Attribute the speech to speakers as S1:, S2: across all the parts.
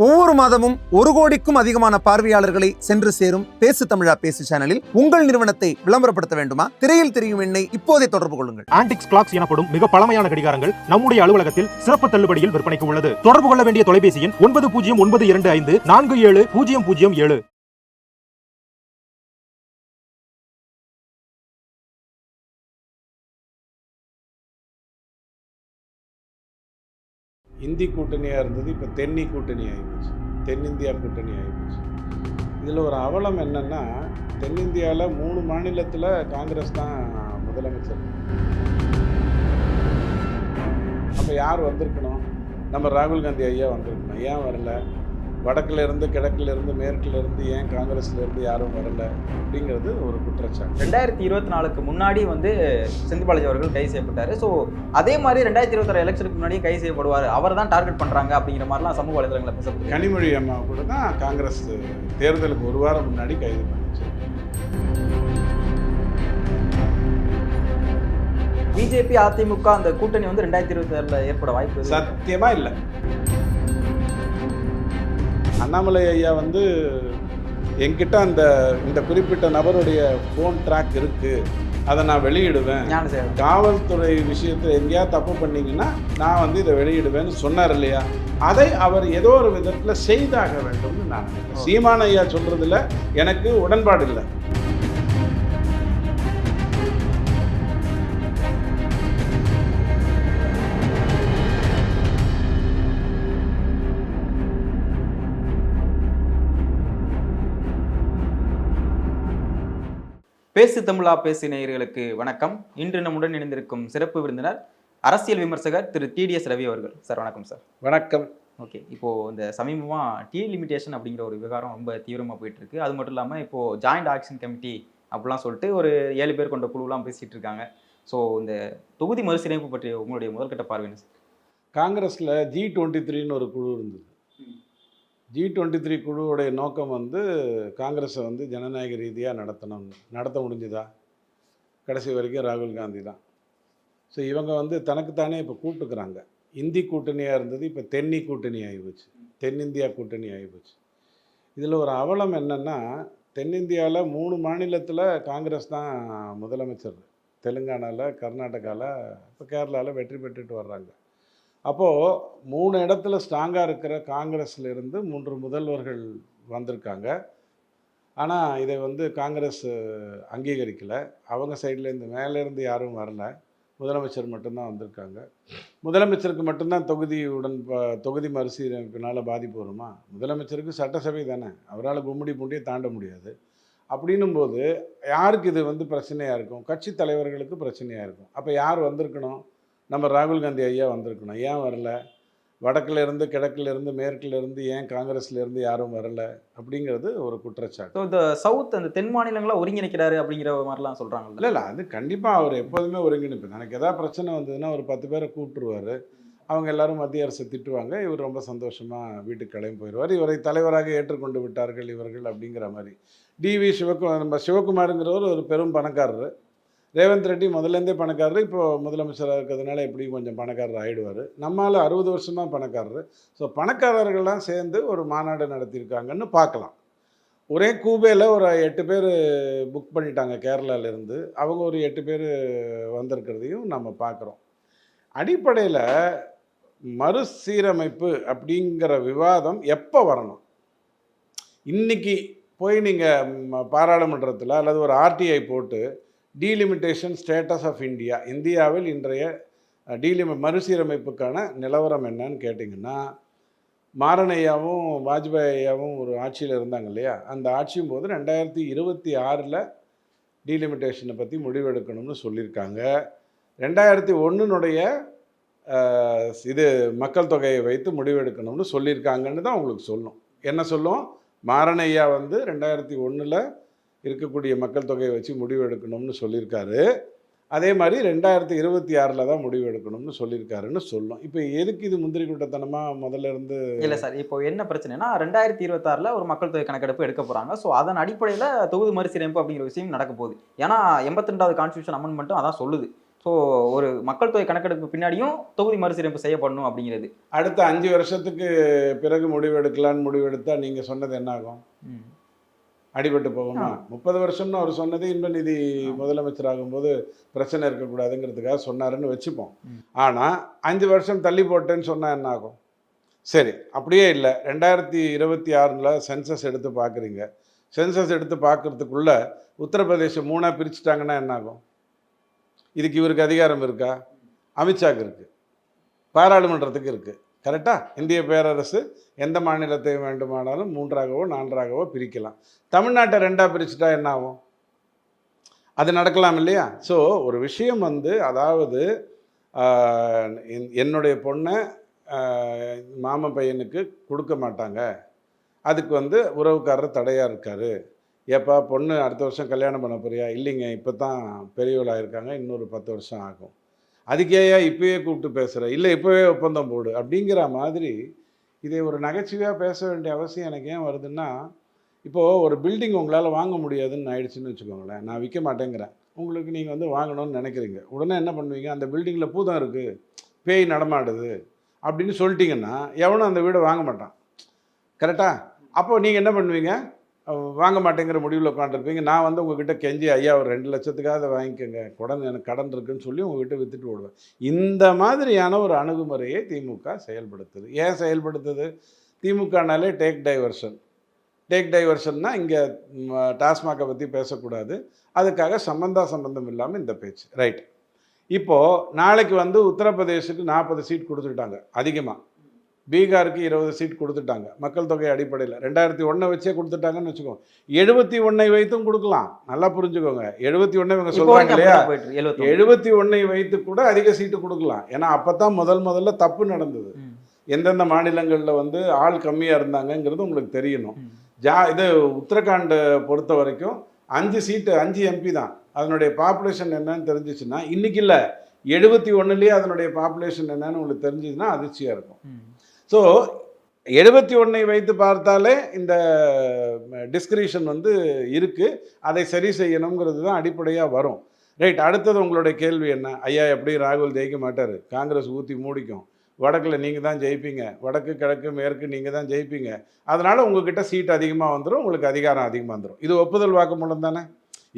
S1: ஒவ்வொரு மாதமும் 1 கோடிக்கும் அதிகமான பார்வையாளர்களை சென்று சேரும் பேசு தமிழா பேசு சேனலில் உங்கள் நிறுவனத்தை விளம்பரப்படுத்த வேண்டுமா? திரையில் தெரியும் எண்ணை இப்போதே தொடர்பு கொள்ளுங்கள்.
S2: ஆன்டிக்ஸ் கிளாக்ஸ் எனப்படும் மிக பழமையான கடிகாரங்கள் நம்முடைய அலுவலகத்தில் சிறப்பு தள்ளுபடியில் விற்பனைக்கு உள்ளது. தொடர்பு கொள்ள வேண்டிய தொலைபேசி எண் 9092547007.
S3: இந்தி கூட்டணியாக இருந்தது, இப்போ தென்னி கூட்டணி ஆகிப்போச்சு, தென்னிந்தியா கூட்டணி ஆகிப்போச்சு. இதில் ஒரு அவலம் என்னென்னா, தென்னிந்தியாவில் 3 மாநிலத்தில் காங்கிரஸ் தான் முதலமைச்சர். அப்போ யார் வந்திருக்கணும்? நம்ம ராகுல் காந்தி ஐயா வந்திருக்கணும். ஏன் வரல? வடக்குலேருந்து கிழக்குலேருந்து மேற்குலேருந்து ஏன் காங்கிரஸ்லேருந்து யாரும் வரல அப்படிங்கிறது ஒரு குற்றச்சாட்டு.
S4: 2024க்கு முன்னாடி செந்தில் பாலாஜி அவர்கள் கைது செய்யப்பட்டார். ஸோ அதே மாதிரி 2026 எலெக்ஷனுக்கு முன்னாடியே கைது செய்யப்படுவார், அவர் தான் டார்கெட் பண்ணுறாங்க அப்படிங்கிற மாதிரிலாம் சமூக வலைதளங்களில் பேசப்படுது.
S3: கனிமொழி அம்மா கூட தான் காங்கிரஸ் தேர்தலுக்கு 1 வாரம் முன்னாடி கைது பண்ணிச்சு.
S4: பிஜேபி அதிமுக அந்த கூட்டணி 2026 ஏற்பட வாய்ப்பு
S3: சத்தியமா இல்லை. அண்ணாமலை ஐயா என்கிட்ட இந்த குறிப்பிட்ட நபருடைய ஃபோன் ட்ராக் இருக்கு, அதை நான் வெளியிடுவேன், காவல்துறை விஷயத்தில் எங்கேயாவது தப்பு பண்ணீங்கன்னா நான் இதை வெளியிடுவேன்னு சொன்னார் இல்லையா? அதை அவர் ஏதோ ஒரு விதத்தில் செய்தாக வேண்டும்னு நான் நினைக்கிறேன். சீமான் ஐயா சொல்றதுல எனக்கு உடன்பாடு இல்லை.
S4: பேசு தமிழா பேசு நேயர்களுக்கு வணக்கம். இன்று நம்முடன் இணைந்திருக்கும் சிறப்பு விருந்தினர் அரசியல் விமர்சகர் திரு TDS ரவி அவர்கள். சார் வணக்கம். சார்
S3: வணக்கம்.
S4: ஓகே, இப்போது இந்த சமீபமாக லிமிட்டேஷன் அப்படிங்கிற ஒரு விவகாரம் ரொம்ப தீவிரமாக போயிட்டுருக்கு. அது மட்டும் இல்லாமல் இப்போது ஜாயிண்ட் ஆக்ஷன் கமிட்டி அப்படிலாம் சொல்லிட்டு ஒரு 7 பேர் கொண்ட குழுலாம் பேசிகிட்டு இருக்காங்க. ஸோ இந்த தொகுதி மறுசீரமைப்பு பற்றி உங்களுடைய முதல்கட்ட பார்வை என்ன சார்?
S3: காங்கிரஸில் G23ன்னு ஒரு குழு இருந்தது. G23 குழுவுடைய நோக்கம் காங்கிரஸை ஜனநாயக ரீதியாக நடத்த முடிஞ்சுதா? கடைசி வரைக்கும் ராகுல் காந்தி தான். ஸோ இவங்க தனக்குத்தானே இப்போ கூப்பிட்டுக்கிறாங்க. இந்தி கூட்டணியாக இருந்தது, இப்போ தென்னி கூட்டணி ஆகிப்போச்சு, தென்னிந்தியா கூட்டணி ஆகிப்போச்சு. இதில் ஒரு அவலம் என்னென்னா, தென்னிந்தியாவில் 3 மாநிலத்தில் காங்கிரஸ் தான் முதலமைச்சர். தெலுங்கானாவில், கர்நாடகாவில், இப்போ கேரளாவில் வெற்றி பெற்றுட்டு வர்றாங்க. அப்போது 3 இடத்துல ஸ்ட்ராங்காக இருக்கிற காங்கிரஸ்லேருந்து 3 முதல்வர்கள் வந்திருக்காங்க. ஆனால் இதை காங்கிரஸ் அங்கீகரிக்கலை. அவங்க சைட்லேருந்து மேலேருந்து யாரும் வரல, முதலமைச்சர் மட்டும்தான் வந்திருக்காங்க. முதலமைச்சருக்கு மட்டும்தான் தொகுதி மறுசீரமைப்பினால் பாதிப்பு வருமா? முதலமைச்சருக்கு சட்டசபை தானே, அவரால் கும்முடி பூண்டியை தாண்ட முடியாது. அப்படின்னும் போது யாருக்கு இது பிரச்சனையாக இருக்கும்? கட்சி தலைவர்களுக்கு பிரச்சனையாக இருக்கும். அப்போ யார் வந்திருக்கணும்? நம்ம ராகுல் காந்தி ஐயா வந்திருக்கணும். ஏன் வரல? வடக்குலேருந்து கிழக்குலேருந்து மேற்குலேருந்து ஏன் காங்கிரஸ்லேருந்து யாரும் வரல அப்படிங்கிறது ஒரு குற்றச்சாட்டு.
S4: ஸோ இந்த சவுத் அந்த தென் மாநிலங்களை ஒருங்கிணைக்கிறாரு அப்படிங்கிற மாதிரிலாம் சொல்கிறாங்க.
S3: இல்லை அது கண்டிப்பாக அவர் எப்போதுமே ஒருங்கிணைப்பு. எனக்கு எதாவது பிரச்சனை வந்ததுன்னா ஒரு 10 பேரை கூப்பிட்டுருவார். அவங்க எல்லாரும் மத்திய அரசை திட்டுவாங்க, இவர் ரொம்ப சந்தோஷமாக வீட்டுக்கு கிளம்பி போயிடுவார். இவரை தலைவராக ஏற்றுக்கொண்டு விட்டார்கள் இவர்கள் அப்படிங்கிற மாதிரி. நம்ம சிவகுமாருங்கிறவர் ஒரு பெரும் பணக்காரர். ரேவந்த் ரெட்டி முதல்லேருந்தே பணக்காரர், இப்போது முதலமைச்சராக இருக்கிறதுனால எப்படி கொஞ்சம் பணக்காரர் ஆகிடுவார். நம்மளால் 60 வருஷமாக பணக்காரர். ஸோ பணக்காரர்கள்லாம் சேர்ந்து ஒரு மாநாடு நடத்தியிருக்காங்கன்னு பார்க்கலாம். ஒரே கூபேயில் ஒரு 8 பேர் புக் பண்ணிட்டாங்க கேரளாவிலேருந்து. அவங்க ஒரு 8 பேர் வந்திருக்கிறதையும் நம்ம பார்க்குறோம். அடிப்படையில் மறுசீரமைப்பு அப்படிங்கிற விவாதம் எப்போ வரணும்? இன்றைக்கி போய் நீங்கள் பாராளுமன்றத்தில் அல்லது ஒரு RTI போட்டு டீலிமிட்டேஷன் ஸ்டேட்டஸ் ஆஃப் இந்தியாவில் இன்றைய மறுசீரமைப்புக்கான நிலவரம் என்னன்னு கேட்டிங்கன்னா, மாரணையாவும் வாஜ்பாய் ஐயாவும் ஒரு ஆட்சியில் இருந்தாங்க இல்லையா? அந்த ஆட்சியும் போது 2026 டீலிமிட்டேஷனை பற்றி முடிவெடுக்கணும்னு சொல்லியிருக்காங்க. 2001 மக்கள் தொகையை வைத்து முடிவெடுக்கணும்னு சொல்லியிருக்காங்கன்னு தான் உங்களுக்கு சொல்லும். என்ன சொல்லும்? மாரணையா 2001 இருக்கக்கூடிய மக்கள் தொகையை வச்சு முடிவு எடுக்கணும்னு சொல்லியிருக்காரு. அதே மாதிரி 2026 தான் முடிவு எடுக்கணும்னு சொல்லியிருக்காருன்னு சொல்லும். இப்போ எதுக்கு இது முந்திரி கூட்டத்தனமாக முதல்ல இருந்து?
S4: இல்லை சார், இப்போ என்ன பிரச்சனைனா 2026 ஒரு மக்கள் தொகை கணக்கெடுப்பு எடுக்க போகிறாங்க. ஸோ அதன் அடிப்படையில் தொகுதி மறுசீரமைப்பு அப்படிங்கிற விஷயம் நடக்க போகுது. ஏன்னா 82வது கான்ஸ்டியூஷன் அமெண்ட்மெண்ட்டும் அதான் சொல்லுது. ஸோ ஒரு மக்கள் தொகை கணக்கெடுப்பு பின்னாடியும் தொகுதி மறுசீரமைப்பு செய்யப்படணும் அப்படிங்கிறது.
S3: அடுத்த 5 வருஷத்துக்கு பிறகு முடிவெடுக்கலான்னு முடிவெடுத்தா நீங்கள் சொன்னது என்ன ஆகும்? அடிபட்டு போகுமா? 30 வருஷம்னு அவர் சொன்னது இன்ப நிதி முதலமைச்சர் ஆகும்போது பிரச்சனை இருக்கக்கூடாதுங்கிறதுக்காக சொன்னாருன்னு வச்சுப்போம். ஆனால் 5 வருஷம் தள்ளி போட்டேன்னு சொன்னால் என்ன ஆகும்? சரி, அப்படியே இல்லை. 2026 சென்சஸ் எடுத்து பார்க்குறீங்க. சென்சஸ் எடுத்து பார்க்கறதுக்குள்ள உத்தரப்பிரதேசம் 3ஆக பிரிச்சுட்டாங்கன்னா என்ன ஆகும்? இதுக்கு இவருக்கு அதிகாரம் இருக்கா? அமித்ஷாக்கு இருக்குது, பாராளுமன்றத்துக்கு இருக்குது. கரெக்டாக இந்திய பேரரசு எந்த மாநிலத்தை வேண்டுமானாலும் 3ஆகவோ 4ஆகவோ பிரிக்கலாம். தமிழ்நாட்டை 2ஆக பிரிச்சுட்டா என்ன ஆகும்? அது நடக்கலாம் இல்லையா? ஸோ ஒரு விஷயம் வந்து, அதாவது என்னுடைய பொண்ணை மாமன் பையனுக்கு கொடுக்க மாட்டாங்க, அதுக்கு வந்து உறவுக்காரர் தடையாக இருக்கார். ஏப்பா பொண்ணு அடுத்த வருஷம் கல்யாணம் பண்ண போறியா? இல்லைங்க, இப்போ தான் பெரியவளாக இருக்காங்க, இன்னொரு 10 வருஷம் ஆகும். அதுக்கேயா இப்போயே கூப்பிட்டு பேசுகிற? இல்லை இப்போவே ஒப்பந்தம் போடு அப்படிங்கிற மாதிரி இதை ஒரு நகைச்சுவையாக பேச வேண்டிய அவசியம் எனக்கு ஏன் வருதுன்னா, இப்போது ஒரு பில்டிங் உங்களால் வாங்க முடியாதுன்னு ஆயிடுச்சுன்னு வச்சுக்கோங்களேன். நான் விற்க மாட்டேங்கிறேன், உங்களுக்கு நீங்கள் வந்து வாங்கணும்னு நினைக்கிறீங்க. உடனே என்ன பண்ணுவீங்க? அந்த பில்டிங்கில் பூதம் இருக்குது, பேய் நடமாடுது அப்படின்னு சொல்லிட்டீங்கன்னா எவனும் அந்த வீடை வாங்க மாட்டான். கரெக்டாக? அப்போ நீங்கள் என்ன பண்ணுவீங்க? வாங்க மாட்டேங்கிற முடிவில் உட்காந்துருப்பீங்க. நான் வந்து உங்ககிட்ட கெஞ்சி, ஐயா ஒரு 2 லட்சத்துக்காக வாங்கிக்கோங்க, எனக்கு கடன் இருக்குன்னு சொல்லி உங்ககிட்ட விற்றுட்டு விடுவேன். இந்த மாதிரியான ஒரு அணுகுமுறையை திமுக செயல்படுத்துது. ஏன் செயல்படுத்துது? திமுகனாலே டேக் டைவர்ஷன். டேக் டைவர்ஷன்னா இங்கே டாஸ்மாகை பற்றி பேசக்கூடாது, அதுக்காக சம்பந்தம் இல்லாமல் இந்த பேச்சு. ரைட். இப்போது நாளைக்கு வந்து உத்தரப்பிரதேசுக்கு 40 சீட் கொடுத்துட்டாங்க அதிகமாக, பீகாருக்கு 20 சீட் கொடுத்துட்டாங்க மக்கள் தொகை அடிப்படையில். 2001 வச்சே கொடுத்துட்டாங்கன்னு வச்சுக்கோங்க. 71 வைத்தும் கொடுக்கலாம். நல்லா புரிஞ்சுக்கோங்க, 71 இவங்க சொல்கிறாங்க இல்லையா, 71 வைத்து கூட அதிக சீட்டு கொடுக்கலாம். ஏன்னா அப்போ தான் முதல்ல தப்பு நடந்தது. எந்தெந்த மாநிலங்களில் வந்து ஆள் கம்மியாக இருந்தாங்கங்கிறது உங்களுக்கு தெரியணும். இது உத்தரகாண்டை பொறுத்த வரைக்கும் 5 சீட்டு 5 எம்பி தான். அதனுடைய பாப்புலேஷன் என்னன்னு தெரிஞ்சிச்சுன்னா, இன்னைக்கு இல்லை 71லேயே அதனுடைய பாப்புலேஷன் என்னன்னு உங்களுக்கு தெரிஞ்சிச்சுன்னா அதிர்ச்சியாக இருக்கும். ஸோ 71 வைத்து பார்த்தாலே இந்த டிஸ்கிரிஷன் வந்து இருக்குது, அதை சரி செய்யணுங்கிறது தான் அடிப்படையாக வரும். ரைட். அடுத்தது உங்களுடைய கேள்வி என்ன? ஐயா எப்படி ராகுல் ஜெயிக்க மாட்டார், காங்கிரஸ் ஊற்றி மூடிக்கும், வடக்கில் நீங்கள் தான் ஜெயிப்பீங்க, வடக்கு கிழக்கு மேற்கு நீங்கள் தான் ஜெயிப்பீங்க, அதனால் உங்ககிட்ட சீட் அதிகமாக வந்துடும், உங்களுக்கு அதிகாரம் அதிகமாக வந்துடும். இது ஒப்புதல் வாக்குமூலம் தானே?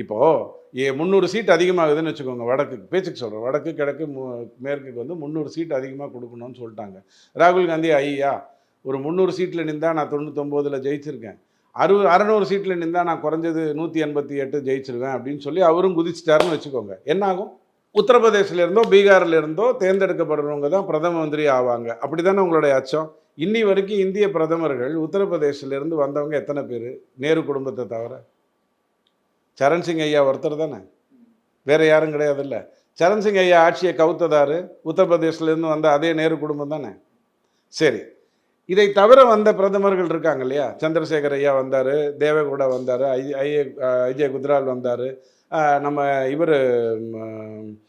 S3: இப்போது 300 சீட் அதிகமாகுதுன்னு வச்சுக்கோங்க, வடக்குக்கு பேச்சுக்கு சொல்கிறோம், வடக்கு கிழக்கு மேற்குக்கு வந்து 300 சீட் அதிகமாக கொடுக்கணும்னு சொல்லிட்டாங்க. ராகுல் காந்தி ஐயா ஒரு 300 சீட்டில் நின்றா நான் 99ல் ஜெயிச்சிருக்கேன், 600 சீட்டில் நின்றா நான் குறைஞ்சது 188 ஜெயிச்சிருவேன் அப்படின்னு சொல்லி அவரும் குதிச்சிட்டாருன்னு வச்சுக்கோங்க. என்ன ஆகும்? உத்தரப்பிரதேசிலேருந்தோ பீகார்லேருந்தோ தேர்ந்தெடுக்கப்படுறவங்க தான் பிரதம மந்திரி ஆவாங்க. அப்படி தானே உங்களுடைய அச்சம்? இன்னி வரைக்கும் இந்திய பிரதமர்கள் உத்தரப்பிரதேசிலேருந்து வந்தவங்க எத்தனை பேர்? நேரு குடும்பத்தை தவிர சரண் சிங் ஐயா ஒருத்தர் தானே, வேறு யாரும் கிடையாதுல்ல. சரண் சிங் ஐயா ஆட்சியை கவுத்ததாரு உத்தரப்பிரதேசிலேருந்து வந்த அதே நேரு குடும்பம் தானே. சரி, இதை தவிர வந்த பிரதமர்கள் இருக்காங்க இல்லையா? சந்திரசேகர் ஐயா வந்தார், தேவேகவுடா வந்தார், ஐஜே குஜ்ரால் வந்தார், நம்ம இவர்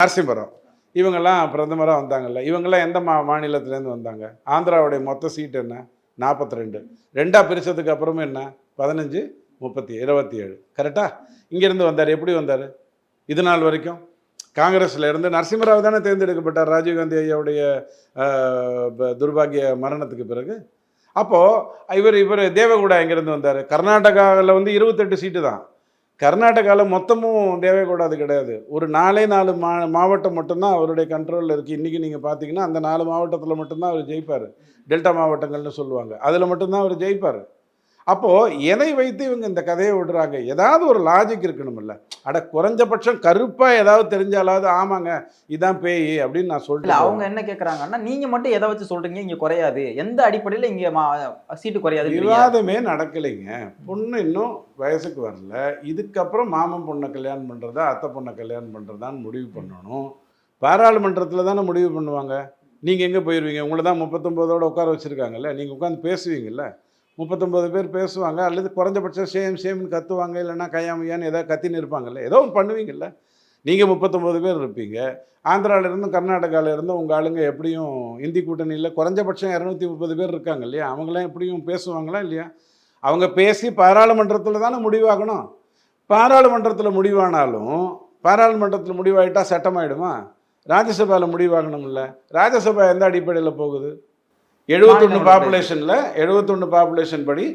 S3: நரசிம்மராவ், இவங்கெல்லாம் பிரதமராக வந்தாங்கல்ல. இவங்கெல்லாம் எந்த மாநிலத்திலேருந்து வந்தாங்க? ஆந்திராவுடைய மொத்த சீட் என்ன? 42. 2ஆக பிரித்ததுக்கு அப்புறமே என்ன? 15, 30, 27. கரெக்டாக? இங்கேருந்து வந்தார். எப்படி வந்தார்? இது நாள் வரைக்கும் காங்கிரஸில் இருந்து நரசிம்மராவ் தானே தேர்ந்தெடுக்கப்பட்டார் ராஜீவ்காந்தி ஐயாவுடைய துர்பாகிய மரணத்துக்கு பிறகு. அப்போது இவர் தேவேகவுடா எங்கேருந்து வந்தார்? கர்நாடகாவில் வந்து 28 சீட்டு தான். கர்நாடகாவில் மொத்தமும் தேவேகவுடா அது கிடையாது. ஒரு 4 மாவட்டம் மட்டும்தான் அவருடைய கண்ட்ரோலில் இருக்குது. இன்றைக்கி நீங்கள் பார்த்தீங்கன்னா அந்த 4 மாவட்டத்தில் மட்டும்தான் அவர் ஜெயிப்பார். டெல்டா மாவட்டங்கள்னு சொல்லுவாங்க, அதில் மட்டும்தான் அவர் ஜெயிப்பார். அப்போது எதை வைத்து இவங்க இந்த கதையை விடுறாங்க? ஏதாவது ஒரு லாஜிக் இருக்கணும்ல. குறைஞ்சபட்சம் கருப்பாக ஏதாவது தெரிஞ்சாலாவது ஆமாங்க இதான் பேய் அப்படின்னு நான் சொல்லிட்டு.
S4: அவங்க என்ன கேட்குறாங்கன்னா, நீங்கள் மட்டும் எதை வச்சு சொல்கிறீங்க இங்கே குறையாது, எந்த அடிப்படையில் இங்கே சீட்டு குறையாது?
S3: விவாதமே நடக்கலைங்க. பொண்ணு இன்னும் வயசுக்கு வரல. இதுக்கப்புறம் மாமன் பொண்ணை கல்யாணம் பண்ணுறதா அத்தை பொண்ணை கல்யாணம் பண்ணுறதான்னு முடிவு பண்ணணும். பாராளுமன்றத்தில் தானே முடிவு பண்ணுவாங்க. நீங்கள் எங்கே போயிடுவீங்க? உங்களை தான் 39ஓட உட்கார வச்சுருக்காங்கல்ல, நீங்கள் உட்காந்து பேசுவீங்கள்ல. 39 பேர் பேசுவாங்க, அல்லது குறைஞ்சபட்சம் சேம்னு கத்துவாங்க, இல்லைன்னா கையாமையான்னு ஏதாவது கத்தின்னு இருப்பாங்கல்ல, ஏதோ ஒன்று பண்ணுவீங்கல்ல. நீங்கள் 39 பேர் இருப்பீங்க. ஆந்திராவிலேருந்தும் கர்நாடகாவிலேருந்தும் உங்கள் ஆளுங்க எப்படியும் இந்தி கூட்டணியில் குறைஞ்சபட்சம் 230 பேர் இருக்காங்க இல்லையா? அவங்களாம் எப்படியும் பேசுவாங்களா இல்லையா? அவங்க பேசி பாராளுமன்றத்தில் தானே முடிவாகணும். பாராளுமன்றத்தில் முடிவானாலும் பாராளுமன்றத்தில் முடிவாயிட்டா சட்டமாயிடுமா? ராஜ்யசபாவில் முடிவாகணும்ல. ராஜ்யசபா எந்த அடிப்படையில் போகுது? 71 பாப்புலேஷனில் 71 பாப்புலேஷன் படி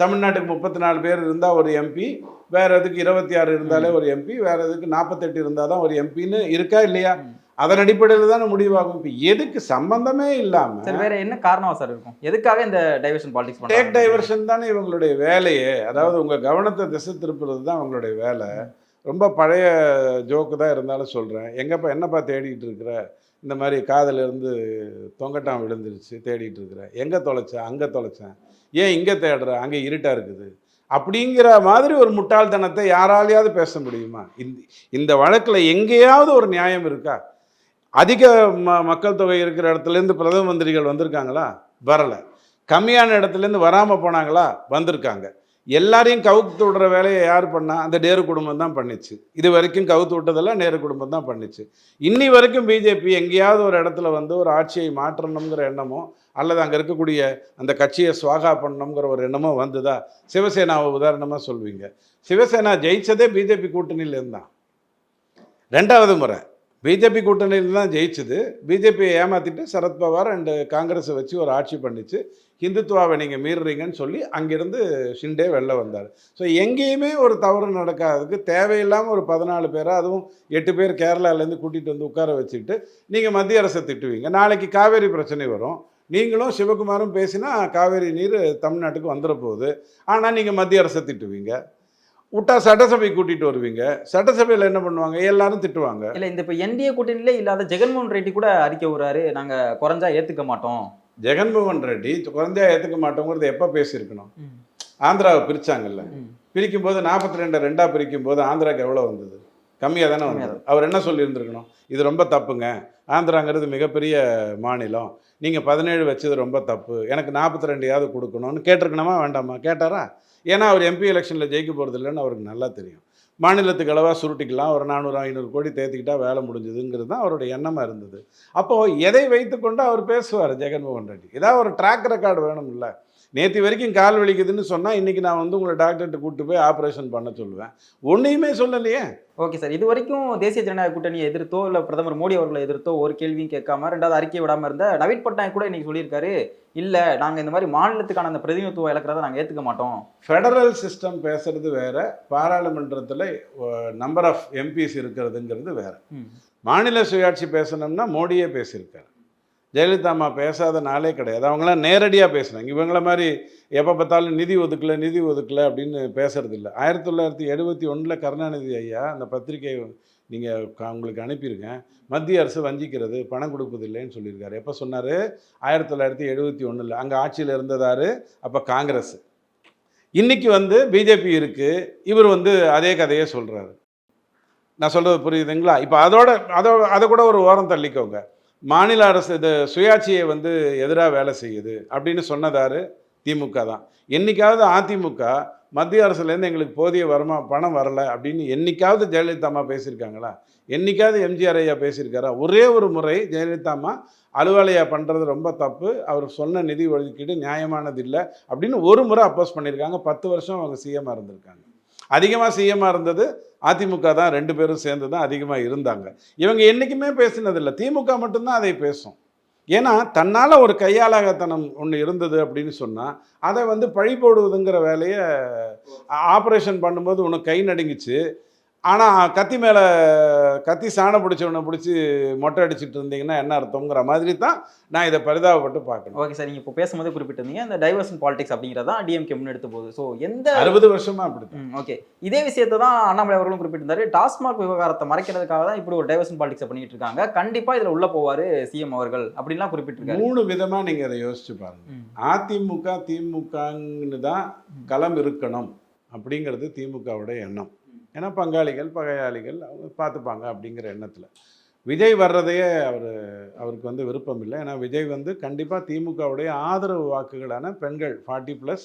S3: தமிழ்நாட்டுக்கு 34 பேர் இருந்தால் ஒரு எம்பி, வேறு எதுக்கு 26 இருந்தாலே ஒரு எம்பி, வேறு எதுக்கு 48 இருந்தால் தான் ஒரு எம்பின்னு இருக்கா இல்லையா? அதன் அடிப்படையில் தானே முடிவாகும். இப்போ எதுக்கு சம்பந்தமே இல்லாமல்
S4: வேற என்ன காரணம் சார் இருக்கும்? எதுக்காக இந்த டைவர்ஷன் பாலிடிக்ஸ்?
S3: டேக் டைவர்ஷன் தானே இவங்களுடைய வேலையே. அதாவது உங்கள் கவனத்தை திசை திருப்புறது தான் அவங்களுடைய வேலை. ரொம்ப பழைய ஜோக்கு தான் இருந்தாலும் சொல்கிறேன். எங்கப்பா என்னப்பா தேடிட்டு இருக்கிற? இந்த மாதிரி காதிலிருந்து தொங்கட்டான் விழுந்துருச்சு தேடிட்டு இருக்கிறேன். எங்கே தொலைச்சேன்? அங்கே தொலைச்சேன். ஏன் இங்கே தேடுற? அங்கே இருட்டாக இருக்குது அப்படிங்கிற மாதிரி ஒரு முட்டாள்தனத்தை யாராலையாவது பேச முடியுமா? இந்த வழக்கில் எங்கேயாவது ஒரு நியாயம் இருக்கா? அதிக மக்கள் தொகை இருக்கிற இடத்துலேருந்து பிரதம மந்திரிகள் வந்திருக்காங்களா? வரலை. கம்மியான இடத்துலேருந்து வராமல் போனாங்களா? வந்திருக்காங்க. எல்லாரையும் கவுத்து விடுற வேலையை யார் பண்ணா? அந்த நேரு குடும்பம் தான் பண்ணிச்சு. இது வரைக்கும் கவுத்து விட்டதெல்லாம் நேரு குடும்பம் தான் பண்ணிச்சு. இன்னி வரைக்கும் பிஜேபி எங்கேயாவது ஒரு இடத்துல வந்து ஒரு ஆட்சியை மாற்றணுங்கிற எண்ணமோ அல்லது அங்கே இருக்கக்கூடிய அந்த கட்சியை சுவாகா பண்ணணுங்கிற ஒரு எண்ணமோ வந்துதா? சிவசேனாவை உதாரணமாக சொல்வீங்க. சிவசேனா ஜெயிச்சதே பிஜேபி கூட்டணியிலேருந்து தான். 2வது முறை பிஜேபி கூட்டணியில் தான் ஜெயிச்சுது. பிஜேபியை ஏமாற்றிட்டு சரத்பவார் அண்டு காங்கிரஸை வச்சு ஒரு ஆட்சி பண்ணிச்சு. ஹிந்துத்துவாவை நீங்கள் மீறுறீங்கன்னு சொல்லி அங்கேருந்து ஷிண்டே வெளில வந்தார். ஸோ எங்கேயுமே ஒரு தவறு நடக்காததுக்கு தேவையில்லாமல் ஒரு 14 பேரை, அதுவும் 8 பேர் கேரளாலேருந்து கூட்டிகிட்டு வந்து உட்கார வச்சுக்கிட்டு நீங்கள் மத்திய அரசை திட்டுவீங்க. நாளைக்கு காவேரி பிரச்சனை வரும். நீங்களும் சிவகுமாரும் பேசினா காவேரி நீர் தமிழ்நாட்டுக்கு வந்துட போகுது. ஆனால் நீங்கள் மத்திய அரசை திட்டுவீங்க. விட்டா சட்டசபை கூட்டிட்டு வருவீங்க. சட்டசபையில் என்ன பண்ணுவாங்க? எல்லாரும் திட்டுவாங்க.
S4: இல்லை, இந்த இப்போ என்டிஏ கூட்டணியிலே இல்லாத ஜெகன்மோகன் ரெட்டி கூட அறிக்கை விடுறாரு, நாங்கள் குறைஞ்சா ஏற்றுக்க மாட்டோம்.
S3: ஜெகன்மோகன் ரெட்டி குறைஞ்சா ஏற்றுக்க மாட்டோங்கிறது எப்போ பேசியிருக்கணும்? ஆந்திராவை பிரித்தாங்கல்ல. பிரிக்கும்போது 42 2ஆக பிரிக்கும்போது ஆந்திராவுக்கு எவ்வளோ வந்தது? கம்மியாக தானே வந்தது. அவர் என்ன சொல்லியிருந்துருக்கணும்? இது ரொம்ப தப்புங்க, ஆந்திராங்கிறது மிகப்பெரிய மாநிலம், நீங்கள் 17 வச்சது ரொம்ப தப்பு, எனக்கு 42யாவது கொடுக்கணும்னு கேட்டிருக்கணுமா வேண்டாமா? கேட்டாரா? ஏன்னா அவர் எம்பி எலெக்ஷனில் ஜெயிக்க போகிறது இல்லைன்னு அவருக்கு நல்லா தெரியும். மாநிலத்துக்கு அளவாக சுருட்டிக்கலாம், ஒரு 400-500 கோடி தேர்த்திக்கிட்டால் வேலை முடிஞ்சதுங்கிறது தான் அவருடைய எண்ணமாக இருந்தது. அப்போது எதை வைத்துக்கொண்டு அவர் பேசுவார் ஜெகன்மோகன் ரெட்டி? ஏதாவது ஒரு ட்ராக் ரெக்கார்டு வேணும் இல்லை? நேற்று வரைக்கும் கால் வலிக்குதுன்னு சொன்னால் இன்றைக்கி நான் வந்து உங்களை டாக்டர்கிட்ட கூப்பிட்டு போய் ஆப்ரேஷன் பண்ண சொல்லுவேன். ஒன்றையுமே சொல்லலையே.
S4: ஓகே சார், இது வரைக்கும் தேசிய ஜனநாயக கூட்டணியை எதிர்த்தோ இல்லை பிரதமர் மோடி அவர்களை எதிர்த்தோ ஒரு கேள்வியும் கேட்காம 2வது அறிக்கை விடாமல் இருந்த நவீன் பட்நாயக் கூட இன்னைக்கு சொல்லியிருக்காரு, இல்லை நாங்கள் இந்த மாதிரி மாநிலத்துக்கான அந்த பிரதிநிதித்துவம் இழக்கிறத நாங்கள் ஏற்றுக்க மாட்டோம்.
S3: ஃபெடரல் சிஸ்டம் பேசுறது வேற, பாராளுமன்றத்தில் நம்பர் ஆஃப் எம்பிஸ் இருக்கிறதுங்கிறது வேற. மாநில சுயாட்சி பேசணும்னா மோடியே பேசியிருக்காரு. ஜெயலலிதா அம்மா பேசாத நாளே கிடையாது. அவங்களாம் நேரடியாக பேசுனாங்க. இவங்கள மாதிரி எப்போ பார்த்தாலும் நிதி ஒதுக்கலை அப்படின்னு பேசுறது இல்லை. 1971 கருணாநிதி ஐயா அந்த பத்திரிகை நீங்கள் உங்களுக்கு அனுப்பியிருக்கேன், மத்திய அரசு வஞ்சிக்கிறது, பணம் கொடுப்பதில்லைன்னு சொல்லியிருக்காரு. எப்போ சொன்னார்? 1971. அங்கே ஆட்சியில் இருந்ததாரு அப்போ காங்கிரஸ். இன்றைக்கி வந்து பிஜேபி இருக்குது, இவர் வந்து அதே கதையே சொல்கிறாரு. நான் சொல்கிறது புரியுதுங்களா? இப்போ அதை கூட ஒரு ஓரம் தள்ளிக்கோங்க. மாநில அரசு இது சுயாட்சியை வந்து எதிராக வேலை செய்யுது அப்படின்னு சொன்னதாரு திமுக தான். என்றைக்காவது அதிமுக மத்திய அரசுலேருந்து எங்களுக்கு போதிய பணம் வரலை அப்படின்னு என்றைக்காவது ஜெயலலிதா அம்மா பேசியிருக்காங்களா? என்றைக்காவது எம்ஜிஆர் ஐயா பேசியிருக்காரா? ஒரே ஒரு முறை ஜெயலலிதா அம்மா அலுவலையா பண்ணுறது ரொம்ப தப்பு, அவர் சொன்ன நிதி ஒதுக்கீடு நியாயமானது இல்லை அப்படின்னு ஒரு முறை அப்போஸ் பண்ணியிருக்காங்க. 10 வருஷம் அவங்க சிஎம்மாக இருந்திருக்காங்க. அதிகமாக சிஎம்மாக இருந்தது அதிமுக தான். 2 பேரும் சேர்ந்து தான் அதிகமாக இருந்தாங்க. இவங்க என்றைக்குமே பேசினதில்லை. திமுக மட்டும்தான் அதை பேசும். ஏன்னா தன்னால் ஒரு கையாளகத்தனம் ஒன்று இருந்தது அப்படின்னு சொன்னால் அதை வந்து பழி போடுவதுங்கிற வேலையை ஆப்ரேஷன் பண்ணும்போது உனக்கு கை நடுங்கிச்சு, ஆனால் கத்தி சாணம் பிடிச்சவனை பிடிச்சி மொட்டை அடிச்சுட்டு இருந்தீங்கன்னா என்ன அர்த்தங்கிற மாதிரி தான் நான் இதை பரிதாபப்பட்டு பார்க்கணும்.
S4: ஓகே சார், நீங்கள் இப்போ பேசும்போது குறிப்பிட்டிருந்தீங்க இந்த டைவர்ஷன் பாலிடிக்ஸ் அப்படிங்கிறதான் டிஎம்கே முன்னெடுத்த போகுது. ஸோ எந்த
S3: 60 வருஷமாக அப்படி.
S4: ஓகே, இதே விஷயத்தை தான் அண்ணாமலை அவர்களும் குறிப்பிட்டிருந்தாரு. டாஸ்மாக் விவகாரத்தை மறைக்கிறதுக்காக தான் இப்படி ஒரு டைவர்ஷன் பாலிடிக்ஸ் பண்ணிட்டு இருக்காங்க, கண்டிப்பாக இதில் உள்ள போவார் சிஎம் அவர்கள் அப்படின்லாம் குறிப்பிட்டிருக்காரு.
S3: 3 விதமாக நீங்கள் அதை யோசிச்சு பாருங்க. அதிமுக திமுகன்னு தான் களம் இருக்கணும் அப்படிங்கிறது திமுகவுடைய எண்ணம். ஏன்னா பங்காளிகள் பகையாளிகள் அவங்க பார்த்துப்பாங்க அப்படிங்கிற எண்ணத்தில் விஜய் வர்றதையே அவருக்கு வந்து விருப்பம் இல்லை. ஏன்னா விஜய் வந்து கண்டிப்பாக திமுகவுடைய ஆதரவு வாக்குகளான பெண்கள் 40+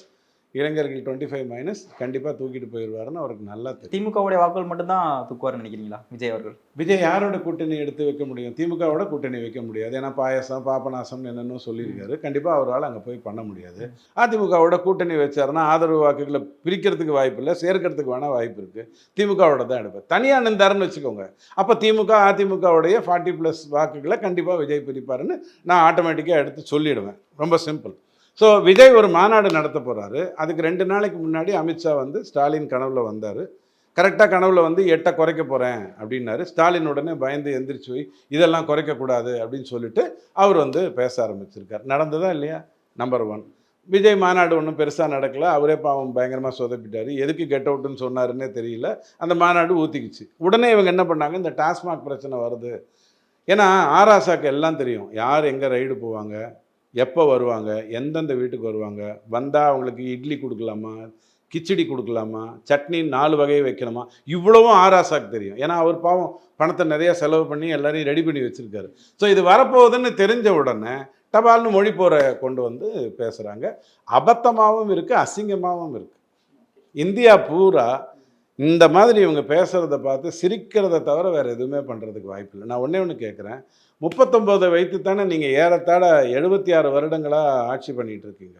S3: இளைஞர்கள் 25 - கண்டிப்பாக தூக்கிட்டு போயிடுவாருன்னு அவருக்கு நல்லா தெரியும்.
S4: திமுகவுடைய வாக்குகள் மட்டும்தான் தூக்குவார்னு நினைக்கிறீங்களா விஜய் அவர்கள்?
S3: விஜய் யாரோட கூட்டணி எடுத்து வைக்க முடியும்? திமுகவோட கூட்டணி வைக்க முடியாது. ஏன்னா பாயசம் பாபநாசம் என்னென்னு சொல்லியிருக்காரு. கண்டிப்பாக அவரால் அங்கே போய் பண்ண முடியாது. அதிமுகவோட கூட்டணி வச்சாருன்னா ஆதரவு வாக்குகளை பிரிக்கிறதுக்கு வாய்ப்பு இல்லை, சேர்க்கறதுக்கு வேணால் வாய்ப்பு இருக்குது. திமுகவோட தான் எடுப்பார். தனியாக நின்றாருன்னு வச்சுக்கோங்க, அப்போ திமுக அதிமுகவுடைய 40+ வாக்குகளை கண்டிப்பாக விஜய் பிரிப்பாருன்னு நான் ஆட்டோமேட்டிக்காக எடுத்து சொல்லிடுவேன். ரொம்ப சிம்பிள். ஸோ விஜய் ஒரு மாநாடு நடத்த போகிறாரு. அதுக்கு 2 நாளைக்கு முன்னாடி அமித்ஷா வந்து ஸ்டாலின் கனவுல வந்தார். கரெக்டாக கனவுல வந்து 8 குறைக்க போகிறேன் அப்படின்னாரு. ஸ்டாலின் உடனே பயந்து எந்திரிச்சு போய் இதெல்லாம் குறைக்கக்கூடாது அப்படின்னு சொல்லிட்டு அவர் வந்து பேச ஆரம்பிச்சிருக்கார். நடந்ததா இல்லையா? நம்பர் 1. விஜய் மாநாடு ஒன்றும் பெருசாக நடக்கலை. அவரே பாவம் பயங்கரமாக சொதப்பிட்டார். எதுக்கு கெட் அவுட்டுன்னு சொன்னாருன்னே தெரியல. அந்த மாநாடு ஊற்றிக்கிச்சு. உடனே இவங்க என்ன பண்ணாங்க, இந்த டாஸ்மாக் பிரச்சனை வருது. ஏன்னா ஆராசாக்கு எல்லாம் தெரியும், யார் எங்கே ரைடு போவாங்க, எப்போ வருவாங்க, எந்தெந்த வீட்டுக்கு வருவாங்க, வந்தால் அவங்களுக்கு இட்லி கொடுக்கலாமா, கிச்சடி கொடுக்கலாமா, சட்னி 4 வகையை வைக்கணுமா, இவ்வளவும் ஆராசாக்கு தெரியும். ஏன்னா அவர் பாவம் பணத்தை நிறையா செலவு பண்ணி எல்லாரையும் ரெடி பண்ணி வச்சுருக்காரு. ஸோ இது வரப்போகுதுன்னு தெரிஞ்ச உடனே டபால்னு மொழி போகிற கொண்டு வந்து பேசுகிறாங்க. அபத்தமாகவும் இருக்குது, அசிங்கமாகவும் இருக்குது. இந்தியா பூரா இந்த மாதிரி இவங்க பேசுகிறத பார்த்து சிரிக்கிறத தவிர வேறு எதுவுமே பண்ணுறதுக்கு வாய்ப்பு இல்லை. நான் ஒன்றே கேட்குறேன், 39 வைத்து தானே நீங்கள் ஏறத்தாழ 76 வருடங்களாக ஆட்சி பண்ணிகிட்டு இருக்கீங்க.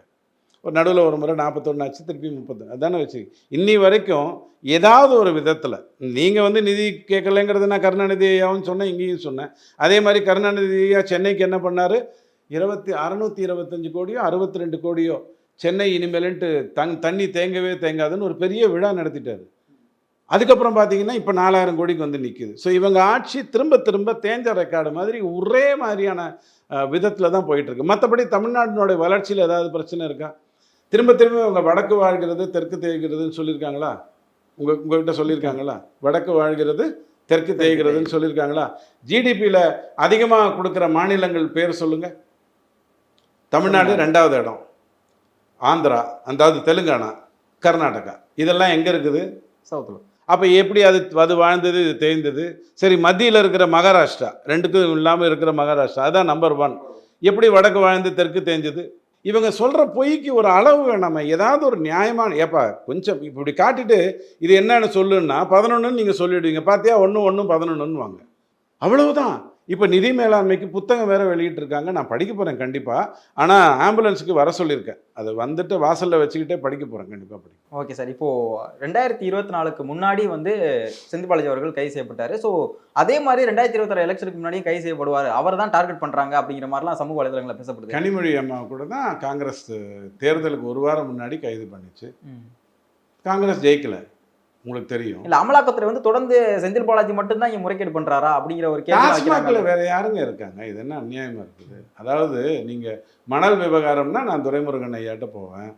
S3: ஒரு நடுவில் ஒரு முறை 41 ஆச்சு, திருப்பி 30 அதானே வச்சு இன்னி வரைக்கும் ஏதாவது ஒரு விதத்தில் நீங்கள் வந்து நிதி கேட்கலைங்கிறது நான் கருணாநிதி ஐயாவும் சொன்னேன், இங்கேயும் சொன்னேன். அதே மாதிரி கருணாநிதி ஐயா சென்னைக்கு என்ன பண்ணார், 625 கோடியோ 62 கோடியோ சென்னை இனிமேலுன்ட்டு தண்ணி தேங்கவே தேங்காதுன்னு ஒரு பெரிய விழா நடத்திட்டார். அதுக்கப்புறம் பார்த்தீங்கன்னா இப்போ 4000 கோடிக்கு வந்து நிற்கிது. ஸோ இவங்க ஆட்சி திரும்ப திரும்ப தேஞ்ச ரெக்கார்டு மாதிரி ஒரே மாதிரியான விதத்தில் தான் போயிட்டுருக்கு. மற்றபடி தமிழ்நாட்டினுடைய வளர்ச்சியில் ஏதாவது பிரச்சனை இருக்கா? திரும்ப திரும்ப இவங்க வடக்கு வாழ்கிறது தெற்கு தேய்கிறதுன்னு சொல்லியிருக்காங்களா? உங்கள்கிட்ட சொல்லியிருக்காங்களா? வடக்கு வாழ்கிறது தெற்கு தேய்கிறதுன்னு சொல்லியிருக்காங்களா? ஜிடிபியில் அதிகமாக கொடுக்குற மாநிலங்கள் பேர் சொல்லுங்கள். தமிழ்நாடு 2வது இடம், ஆந்திரா, அதாவது தெலுங்கானா, கர்நாடகா, இதெல்லாம் எங்கே இருக்குது?
S4: சவுத்தில்.
S3: அப்போ எப்படி அது வாழ்ந்தது, இது தேய்ந்தது? சரி, மத்தியில் இருக்கிற மகாராஷ்டிரா, 2க்கும் இல்லாமல் இருக்கிற மகாராஷ்டிரா, அதுதான் நம்பர் 1. எப்படி வடக்கு வாழ்ந்து தெற்கு தேஞ்சது? இவங்க சொல்கிற பொய்க்கு ஒரு அளவு வேணாமா? ஏதாவது ஒரு நியாயமான ஏப்பா கொஞ்சம் இப்படி காட்டிட்டு இது என்னன்னு சொல்லுன்னா 11ன்னு நீங்கள் சொல்லிவிடுவீங்க. பார்த்தியா 1 11ன்னு வாங்க, அவ்வளவுதான். இப்போ நிதி மேலாண்மைக்கு புத்தகம் வேறு வெளியிட்டிருக்காங்க. நான் படிக்க போகிறேன் கண்டிப்பாக. ஆனால் ஆம்புலன்ஸுக்கு வர சொல்லியிருக்கேன். அது வந்துட்டு வாசலில் வச்சுக்கிட்டே படிக்க போகிறேன், கண்டிப்பாக படிக்க.
S4: Okay sir. இப்போது 2024க்கு முன்னாடி வந்து செந்தில் பாலாஜி அவர்கள் கைது செய்யப்பட்டார். ஸோ அதே மாதிரி 2026 எலெக்ஷனுக்கு முன்னாடியும் கைது செய்யப்படுவார், அவர் தான் டார்கெட் பண்ணுறாங்க அப்படிங்கிற மாதிரிலாம் சமூக வலைதளங்களில் பேசப்படுது.
S3: கனிமொழி அம்மா கூட தான் காங்கிரஸ் தேர்தலுக்கு 1 வாரம் முன்னாடி கைது பண்ணிச்சு. காங்கிரஸ் ஜெயிக்கலை, உங்களுக்கு தெரியும்.
S4: இல்ல, அமலாக்கத்துறை வந்து தொடர்ந்து செந்தில் பாலாஜி மட்டும்தான் இங்க முறைகேடு பண்றாரா அப்படிங்கிற ஒரு
S3: கேள்வி. வேற யாருங்க இருக்காங்க? இது என்ன அநியாயமா இருக்குது? அதாவது நீங்க மணல் விவகாரம்னா நான் துரைமுருகன் ஐயாட்ட போவேன்.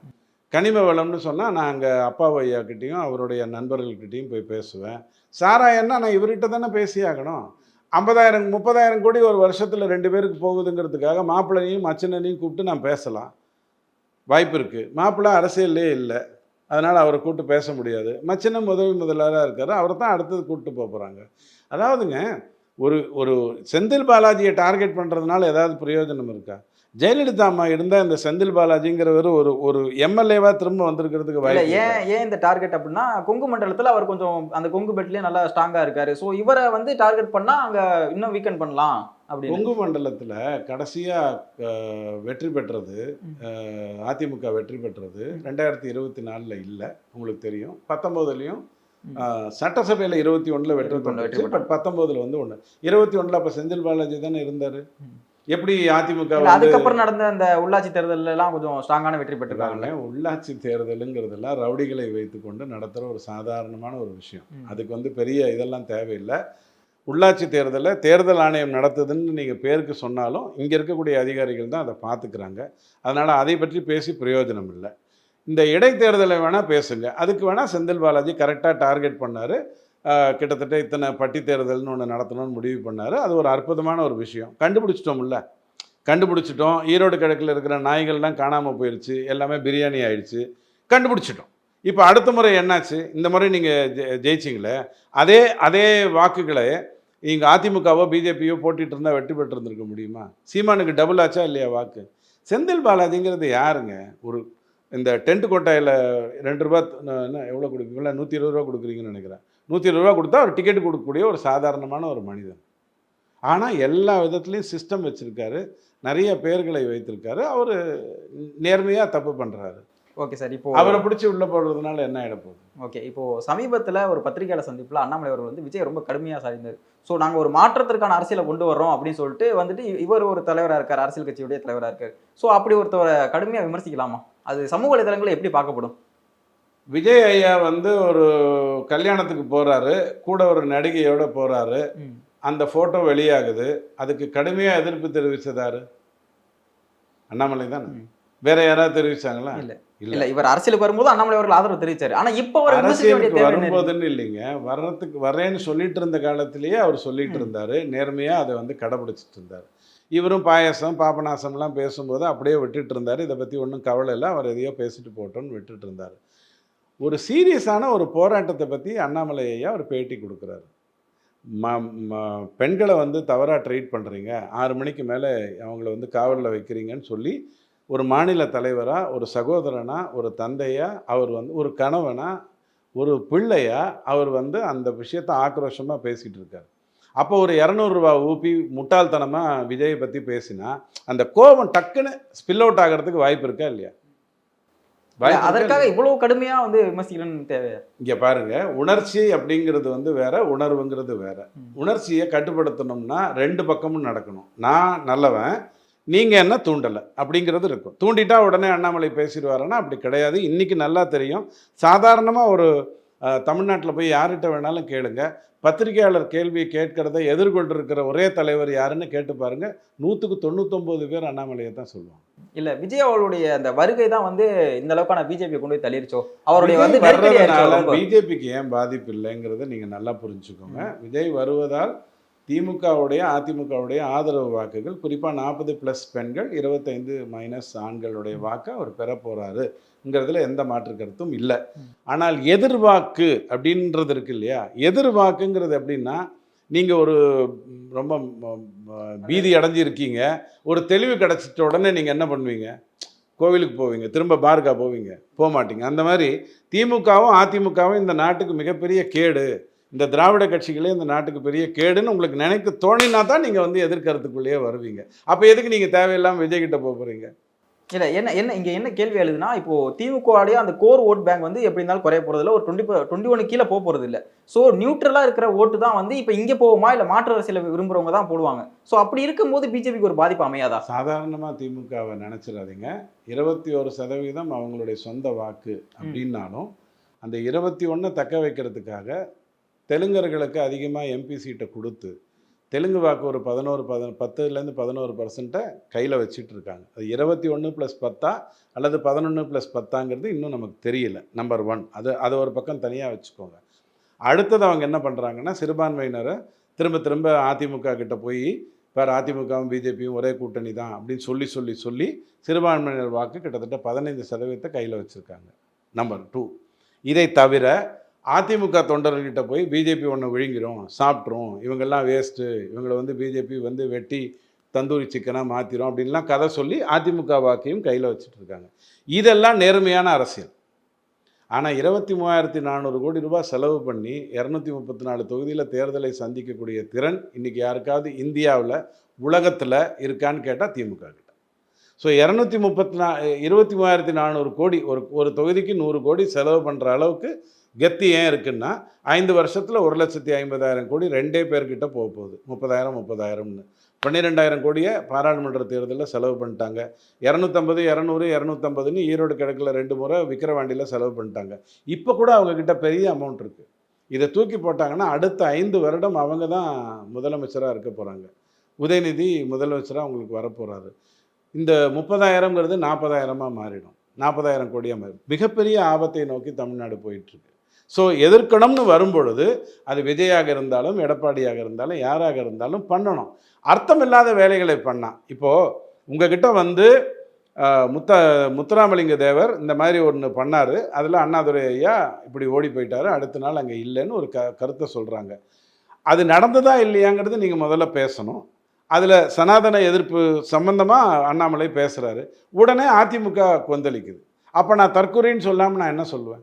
S3: கனிம வளம்னு சொன்னா நான் அங்க அப்பாவு ஐயாக்கிட்டையும் அவருடைய நண்பர்கள்கிட்டையும் போய் பேசுவேன். சாராயன்னா நான் இவர்கிட்ட தானே பேசியாகணும். 50,000 30,000 கோடி ஒரு வருஷத்துல 2 பேருக்கு போகுதுங்கிறதுக்காக மாப்பிள்ளையும் மச்சனையும் கூப்பிட்டு நான் பேசலாம், வாய்ப்பு இருக்கு. மாப்பிள்ளை அரசியல்லே இல்லை, அதனால் அவரை கூப்பிட்டு பேச முடியாது. மச்சினம் முதல்வராக இருக்கார், அவரை தான் அடுத்தது கூப்பிட்டு போகிறாங்க. அதாவதுங்க, ஒரு செந்தில் பாலாஜியை டார்கெட் பண்ணுறதுனால ஏதாவது பிரயோஜனம் இருக்கா? ஜெயலலிதா அம்மா இருந்தால் இந்த செந்தில் பாலாஜிங்கிறவர் ஒரு எம்எல்ஏவாக திரும்ப வந்திருக்கிறதுக்கு வாய்ப்பு.
S4: ஏன் இந்த டார்கெட் அப்படின்னா, கொங்கு மண்டலத்தில் அவர் கொஞ்சம் அந்த கொங்கு பெட்லேயே நல்லா ஸ்ட்ராங்காக இருக்காரு. ஸோ இவரை வந்து டார்கெட் பண்ணால் அங்கே இன்னும் வீக்கெண்ட் பண்ணலாம். அப்படி
S3: கொங்கு மண்டலத்தில் கடைசியாக வெற்றி பெற்றது, அதிமுக வெற்றி பெற்றது 2024 இல்லை, உங்களுக்கு தெரியும். 19லையும் சட்டசபையில் 21 வெற்றி பெற்று, பட் 19 வந்து 1 21 அப்போ செந்தில் பாலாஜி தானே இருந்தார். எப்படி அதிமுக
S4: அதுக்கப்புறம் நடந்த அந்த உள்ளாட்சி தேர்தலெல்லாம் கொஞ்சம் ஸ்ட்ராங்கான வெற்றி பெற்றிருக்காங்க.
S3: உள்ளாட்சி தேர்தலுங்கிறதெல்லாம் ரவுடிகளை வைத்துக்கொண்டு நடத்துகிற ஒரு சாதாரணமான ஒரு விஷயம். அதுக்கு வந்து பெரிய இதெல்லாம் தேவையில்லை. உள்ளாட்சி தேர்தலில் தேர்தல் ஆணையம் நடத்துதுன்னு நீங்கள் பேருக்கு சொன்னாலும் இங்கே இருக்கக்கூடிய அதிகாரிகள் தான் அதை பார்த்துக்கிறாங்க. அதனால் அதை பற்றி பேசி பிரயோஜனம் இல்லை. இந்த இடைத்தேர்தலை வேணால் பேசுங்க, அதுக்கு வேணால் செந்தில் பாலாஜி கரெக்டாக டார்கெட் பண்ணார். கிட்டத்தட்ட இத்தனை பட்டி தேர்தல்னு ஒன்று நடத்தணும்னு முடிவு பண்ணார். அது ஒரு அற்புதமான ஒரு விஷயம். கண்டுபிடிச்சிட்டோம். ஈரோடு கிழக்கில் இருக்கிற நாய்கள்லாம் காணாமல் போயிடுச்சு, எல்லாமே பிரியாணி ஆயிடுச்சு, கண்டுபிடிச்சிட்டோம். இப்போ அடுத்த முறை என்னாச்சு? இந்த முறை நீங்கள் ஜெயிச்சிங்களே, அதே வாக்குகளை நீங்கள் அதிமுகவோ பிஜேபியோ போட்டிகிட்டு இருந்தால் வெற்றி பெற்றிருந்துருக்க முடியுமா? சீமானுக்கு டபுள் ஆச்சா இல்லையா வாக்கு? செந்தில் பாலாஜிங்கிறது யாருங்க? ஒரு இந்த டென்ட் கோட்டாயில் 2 ரூபா என்ன எவ்வளோ கொடுக்குறீங்களா, 120 ரூபா கொடுக்குறீங்கன்னு நினைக்கிறேன். 120 ரூபா கொடுத்தா ஒரு டிக்கெட் கொடுக்கக்கூடிய ஒரு சாதாரணமான ஒரு மனிதன். ஆனால் எல்லா விதத்துலேயும் சிஸ்டம் வச்சுருக்காரு, நிறைய பேர்களை வைத்திருக்காரு. அவர் நேர்மையாக தப்பு பண்ணுறாரு.
S4: Okay sir. இப்போ
S3: அவரை பிடிச்சி உள்ளே போடுறதுனால என்ன ஆகிட போகுது?
S4: ஓகே, இப்போ சமீபத்தில் ஒரு பத்திரிகையாளர் சந்திப்பில் அண்ணாமலை அவர்கள் வந்து விஜய் ரொம்ப கடுமையாக சாதிந்தார். ஸோ நாங்கள் ஒரு மாற்றத்திற்கான அரசியலை கொண்டு வர்றோம் அப்படின்னு சொல்லிட்டு வந்துட்டு இவர் ஒரு தலைவராக இருக்கார், அரசியல் கட்சியுடைய தலைவராக இருக்கார். ஸோ அப்படி ஒருத்தவரை கடுமையாக விமர்சிக்கலாமா? அது சமூக வலைதளங்களில் எப்படி பார்க்கப்படும்?
S3: விஜய் ஐயா வந்து ஒரு கல்யாணத்துக்கு போகிறாரு, கூட ஒரு நடிகையோட போகிறாரு, அந்த ஃபோட்டோ வெளியாகுது. அதுக்கு கடுமையாக எதிர்ப்பு தெரிவித்ததாரு அண்ணாமலை தான். வேற யாராவது தெரிவிச்சாங்களா?
S4: இல்ல, இவர் அரசியலுக்கு வரும்போது அண்ணாமலை அவர்கள் ஆதரவு தெரிவிச்சாரு. ஆனா இப்ப
S3: அரசியலுக்கு வரும்போதுன்னு இல்லைங்க, வரேன்னு சொல்லிட்டு இருந்த காலத்திலேயே அவர் சொல்லிட்டு இருந்தாரு, நேர்மையா அதை வந்து கடைபிடிச்சிட்டு இருந்தாரு. இவரும் பாயசம் பாபநாசம்லாம் பேசும்போது அப்படியே விட்டுட்டு இருந்தாரு. இதை பத்தி ஒன்றும் கவலை இல்லை, அவர் எதையோ பேசிட்டு போட்டோன்னு விட்டுட்டு இருந்தாரு. ஒரு சீரியஸான ஒரு போராட்டத்தை பத்தி அண்ணாமலை ஐயா ஒரு பேட்டி கொடுக்குறாரு. பெண்களை வந்து தவறாக ட்ரீட் பண்ணுறீங்க, 6 மணிக்கு மேலே அவங்கள வந்து காவலில் வைக்கிறீங்கன்னு சொல்லி ஒரு மாநில தலைவராக, ஒரு சகோதரனாக, ஒரு தந்தையாக, அவர் வந்து ஒரு கணவனாக, ஒரு பிள்ளையாக அவர் வந்து அந்த விஷயத்தை ஆக்ரோஷமாக பேசிகிட்டு இருக்கார். அப்போ ஒரு 200 ரூபா ஊப்பி முட்டாள்தனமாக விஜயை பற்றி பேசினா அந்த கோபம் டக்குன்னு ஸ்பில் அவுட் ஆகிறதுக்கு வாய்ப்பு இருக்கா இல்லையா?
S4: அதற்காக இவ்வளவு கடுமையா வந்து விமர்சிக்கணும்னு தேவையா?
S3: இங்க பாருங்க, உணர்ச்சி அப்படிங்கிறது வந்து வேற, உணர்வுங்கிறது வேற. உணர்ச்சியை கட்டுப்படுத்தணும்னா 2 பக்கமும் நடக்கணும். நான் நல்லவன், நீங்க என்ன தூண்டலை அப்படிங்கிறது இருக்கும். தூண்டிட்டா உடனே அண்ணாமலை பேசிடுவாருன்னா அப்படி கிடையாது. இன்னைக்கு நல்லா தெரியும். சாதாரணமா ஒரு தமிழ்நாட்டில் போய் யார்கிட்ட வேணாலும் கேளுங்க, பத்திரிகையாளர் கேள்வியை கேட்கறத எதிர்கொண்டு இருக்கிற ஒரே தலைவர் யாருன்னு கேட்டு பாருங்க, 100க்கு 99 பேர் அண்ணாமலையை தான் சொல்லுவாங்க.
S4: இல்ல, விஜய் அவர்களுடைய அந்த வருகை தான் வந்து இந்த அளவுக்கான பிஜேபி கொண்டு போய் தள்ளிருச்சோ? அவருடைய வந்து
S3: வர்றதுனால பிஜேபிக்கு ஏன் பாதிப்பு இல்லைங்கிறத நீங்க நல்லா புரிஞ்சுக்கோங்க. விஜய் வருவதால் திமுகவுடைய அதிமுகவுடைய ஆதரவு வாக்குகள், குறிப்பாக 40+ பெண்கள் 25- ஆண்களுடைய வாக்கு அவர் பெற போறாருங்கிறதுல எந்த மாற்று கருத்தும் இல்லை. ஆனால் எதிர்வாக்கு அப்படின்றது இருக்கு இல்லையா? எதிர்வாக்குங்கிறது எப்படின்னா, நீங்கள் ஒரு ரொம்ப பீதி அடைஞ்சிருக்கீங்க, ஒரு தெளிவு கிடச்சிட்ட உடனே நீங்கள் என்ன பண்ணுவீங்க? கோவிலுக்கு போவீங்க, திரும்ப பார்க்கா போவீங்க, போக மாட்டீங்க. அந்த மாதிரி திமுகவும் அதிமுகவும் இந்த நாட்டுக்கு மிகப்பெரிய கேடு, இந்த திராவிட கட்சிகளே இந்த நாட்டுக்கு பெரிய கேடுன்னு உங்களுக்கு நினைக்க தோணினா தான் நீங்கள் வந்து எதிர்கருத்துக்குள்ளேயே வருவீங்க. அப்போ எதுக்கு நீங்கள் தேவையில்லாமல் விஜய் கிட்ட போகிறீங்க?
S4: இல்லை, என்ன கேள்வி எழுதுனா, இப்போ திமுகவுடைய அந்த கோர் ஓட் பேங்க் வந்து எப்படி இருந்தாலும் குறைய போறது இல்லை, ஒரு 21 கீழே போகிறது இல்லை. ஸோ நியூட்ரலாக இருக்கிற ஓட்டு தான் வந்து இப்போ இங்கே போகுமா இல்லை மாற்று அரசியலை விரும்புகிறவங்க தான் போடுவாங்க. ஸோ அப்படி இருக்கும்போது பிஜேபிக்கு ஒரு பாதிப்பு அமையாதா?
S3: சாதாரணமாக திமுகவை நினச்சிடாதீங்க. 21% அவங்களுடைய சொந்த வாக்கு அப்படின்னாலும் அந்த 21 தக்க வைக்கிறதுக்காக தெலுங்கர்களுக்கு அதிகமாக எம்பி சீட்டை கொடுத்து தெலுங்கு வாக்கு ஒரு 10% 11% கையில் வச்சுட்டு இருக்காங்க. அது 21+10 அல்லது 11+10 இன்னும் நமக்கு தெரியல. நம்பர் 1 அது ஒரு பக்கம் தனியாக வச்சுக்கோங்க. அடுத்தது அவங்க என்ன பண்ணுறாங்கன்னா, சிறுபான்மையினரை திரும்ப அதிமுக கிட்ட போய் வேறு அதிமுகவும் பிஜேபியும் ஒரே கூட்டணி தான் அப்படின்னு சொல்லி சிறுபான்மையினர் வாக்கு கிட்டத்தட்ட 15% கையில் வச்சுருக்காங்க. நம்பர் 2, இதை தவிர அதிமுக தொண்டர்கிட்ட போய் பிஜேபி ஒன்று விழுங்கிரும், சாப்பிட்ரும், இவங்கெல்லாம் வேஸ்ட்டு, இவங்களை வந்து பிஜேபி வந்து வெட்டி தந்தூரி சிக்கனாக மாற்றிடும் அப்படின்லாம் கதை சொல்லி அதிமுக வாக்கையும் கையில் வச்சுட்டு இருக்காங்க. இதெல்லாம் நேர்மையான அரசியல். ஆனால் 23,400 கோடி ரூபாய் செலவு பண்ணி 234 தொகுதியில் தேர்தலை சந்திக்கக்கூடிய திறன் இன்றைக்கி யாருக்காவது இந்தியாவில் உலகத்தில் இருக்கான்னு கேட்டால் திமுக கிட்ட. ஸோ 23,400 கோடி ஒரு தொகுதிக்கு 100 கோடி செலவு பண்ணுற அளவுக்கு கெத்து ஏன் இருக்குன்னா, 5 வருஷத்தில் 1,50,000 கோடி 2 பேர்கிட்ட போக போகுது. 30,000 12,000 கோடியை பாராளுமன்ற தேர்தலில் செலவு பண்ணிட்டாங்க. 250 200 250ன்னு ஈரோடு கிழக்கில் 2 முறை விக்கிரவாண்டியில் செலவு பண்ணிட்டாங்க. இப்போ கூட அவங்கக்கிட்ட பெரிய அமௌண்ட் இருக்குது. இதை தூக்கி போட்டாங்கன்னா அடுத்த 5 வருடம் அவங்க தான் முதலமைச்சராக இருக்க போகிறாங்க. உதயநிதி முதலமைச்சராக அவங்களுக்கு வரப்போகிறாரு. இந்த 30,000ங்கிறது 40,000 மாறிடும், 40,000 கோடியாக மாறிடும். மிகப்பெரிய ஆபத்தை நோக்கி தமிழ்நாடு போயிட்டுருக்கு. ஸோ எதிர்க்கணும்னு வரும்பொழுது அது விஜயாக இருந்தாலும் எடப்பாடியாக இருந்தாலும் யாராக இருந்தாலும் பண்ணணும். அர்த்தமில்லாத வேலைகளை பண்ணால், இப்போது உங்ககிட்ட வந்து முத்துராமலிங்க தேவர் இந்த மாதிரி ஒன்று பண்ணார், அதில் அண்ணாதுரை ஐயா இப்படி ஓடி போயிட்டார், அடுத்த நாள் அங்கே இல்லைன்னு ஒரு கருத்தை சொல்கிறாங்க. அது நடந்ததா இல்லையாங்கிறது நீங்கள் முதல்ல பேசணும். அதில் சனாதன எதிர்ப்பு சம்பந்தமாக அண்ணாமலை பேசுகிறாரு, உடனே அதிமுக கொந்தளிக்குது. அப்போ நான் தற்கொலைன்னு சொல்லாமல் நான் என்ன சொல்லுவேன்?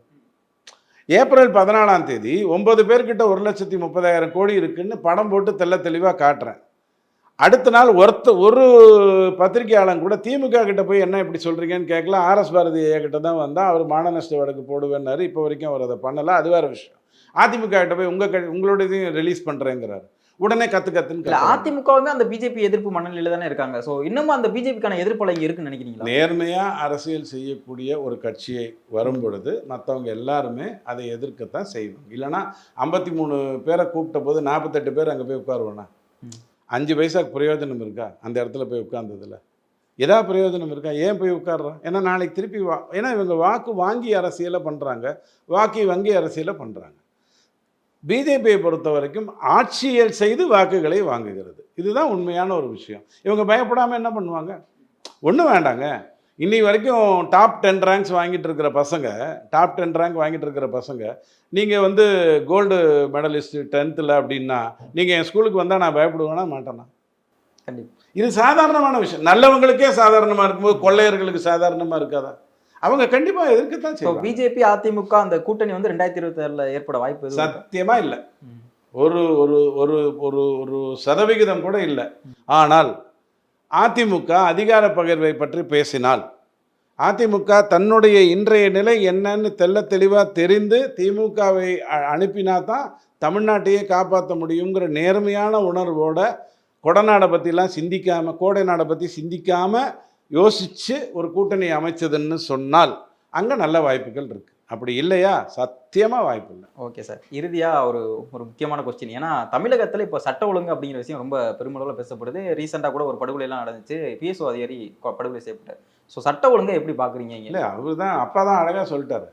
S3: ஏப்ரல் 14ஆம் தேதி 9 பேர்கிட்ட 1,30,000 கோடி இருக்குன்னு படம் போட்டு தெளிவாக காட்டுறேன். அடுத்த நாள் ஒரு பத்திரிகையாளன் கூட திமுக கிட்ட போய் என்ன இப்படி சொல்கிறீங்கன்னு கேட்கல. ஆர்எஸ் பாரதி கிட்ட தான் வந்தால் அவர் மான நஷ்ட வழக்கு போடுவேன்னாரு. இப்போ வரைக்கும் அவர் அதை பண்ணலை. அது வேறு விஷயம். அதிமுக கிட்ட போய் உங்களோடதையும் ரிலீஸ் பண்ணுறேங்கிறாரு. உடனே கத்துன்னு
S4: அதிமுகவுமே அந்த பிஜேபி எதிர்ப்பு மனநிலையில தானே இருக்காங்க. ஸோ இன்னமும் அந்த பிஜேபிக்கான எதிர்ப்பு இங்கே இருக்குன்னு நினைக்கிறீங்களா?
S3: நேர்மையாக அரசியல் செய்யக்கூடிய ஒரு கட்சியை வரும் பொழுது மற்றவங்க எல்லாருமே அதை எதிர்க்கத்தான் செய்வாங்க. இல்லைனா 53 பேரை கூப்பிட்ட போது 48 பேர் அங்கே போய் உட்காருவோண்ணா? 5 பைசாக்கு பிரயோஜனம் இருக்கா அந்த இடத்துல போய் உட்கார்ந்ததில்ல? ஏதாவது பிரயோஜனம் இருக்கா? ஏன் போய் உட்கார்றோம்? ஏன்னா நாளைக்கு திருப்பி ஏன்னா இவங்க வாக்கு வாங்கி அரசியலை பண்ணுறாங்க, வாக்கி வங்கி அரசியலை பண்ணுறாங்க. பிஜேபியை பொறுத்த வரைக்கும் ஆட்சியல் செய்து வாக்குகளை வாங்குகிறது. இதுதான் உண்மையான ஒரு விஷயம். இவங்க பயப்படாமல் என்ன பண்ணுவாங்க? ஒன்றும் வேண்டாங்க. இன்னி வரைக்கும் டாப் 10 ரேங்க்ஸ் வாங்கிட்டு இருக்கிற பசங்க நீங்கள் வந்து கோல்டு மெடலிஸ்ட் 10th அப்படின்னா நீங்கள் என் ஸ்கூலுக்கு வந்தால் நான் பயப்படுவேனா மாட்டேன்னா?
S4: கண்டிப்பாக
S3: இது சாதாரணமான விஷயம். நல்லவங்களுக்கே சாதாரணமாக இருக்கும்போது கொள்ளையர்களுக்கு சாதாரணமாக இருக்காதா? அவங்க கண்டிப்பாக எதிர்க்கத்தான் செய்வாங்க.
S4: பிஜேபி அதிமுக அந்த கூட்டணி வந்து 2027 ஏற்பட வாய்ப்பு
S3: சத்தியமாக இல்லை. ஒரு ஒரு ஒரு ஒரு ஒரு சதவிகிதம் கூட இல்லை. ஆனால் அதிமுக அதிகார பகிர்வை பற்றி பேசினால், அதிமுக தன்னுடைய இன்றைய நிலை என்னன்னு தெளிவாக தெரிந்து திமுகவை அனுப்பினா தான் தமிழ்நாட்டையே காப்பாற்ற முடியுங்கிற நேர்மையான உணர்வோட கொடநாடை பற்றிலாம் சிந்திக்காமல், கோடை நாடை பற்றி சிந்திக்காமல் யோசித்து ஒரு கூட்டணி அமைச்சதுன்னு சொன்னால் அங்கே நல்ல வாய்ப்புகள் இருக்குது. அப்படி இல்லையா? சத்தியமாக வாய்ப்பு இல்லை.
S4: ஓகே சார், இறுதியாக ஒரு முக்கியமான கொஸ்டின். ஏன்னா தமிழகத்தில் இப்போ சட்ட ஒழுங்கு அப்படிங்கிற விஷயம் ரொம்ப பெருமளவில் பேசப்படுது. ரீசெண்டாக கூட ஒரு படுகொலையெல்லாம் நடந்துச்சு. பிஎஸ்ஓ அதிகாரி படுகொலை செய்யப்பட்டார். ஸோ சட்ட ஒழுங்கை எப்படி பார்க்குறீங்க?
S3: இல்லை, அவர் தான் அப்பா தான் அழகாக சொல்லிட்டாரு.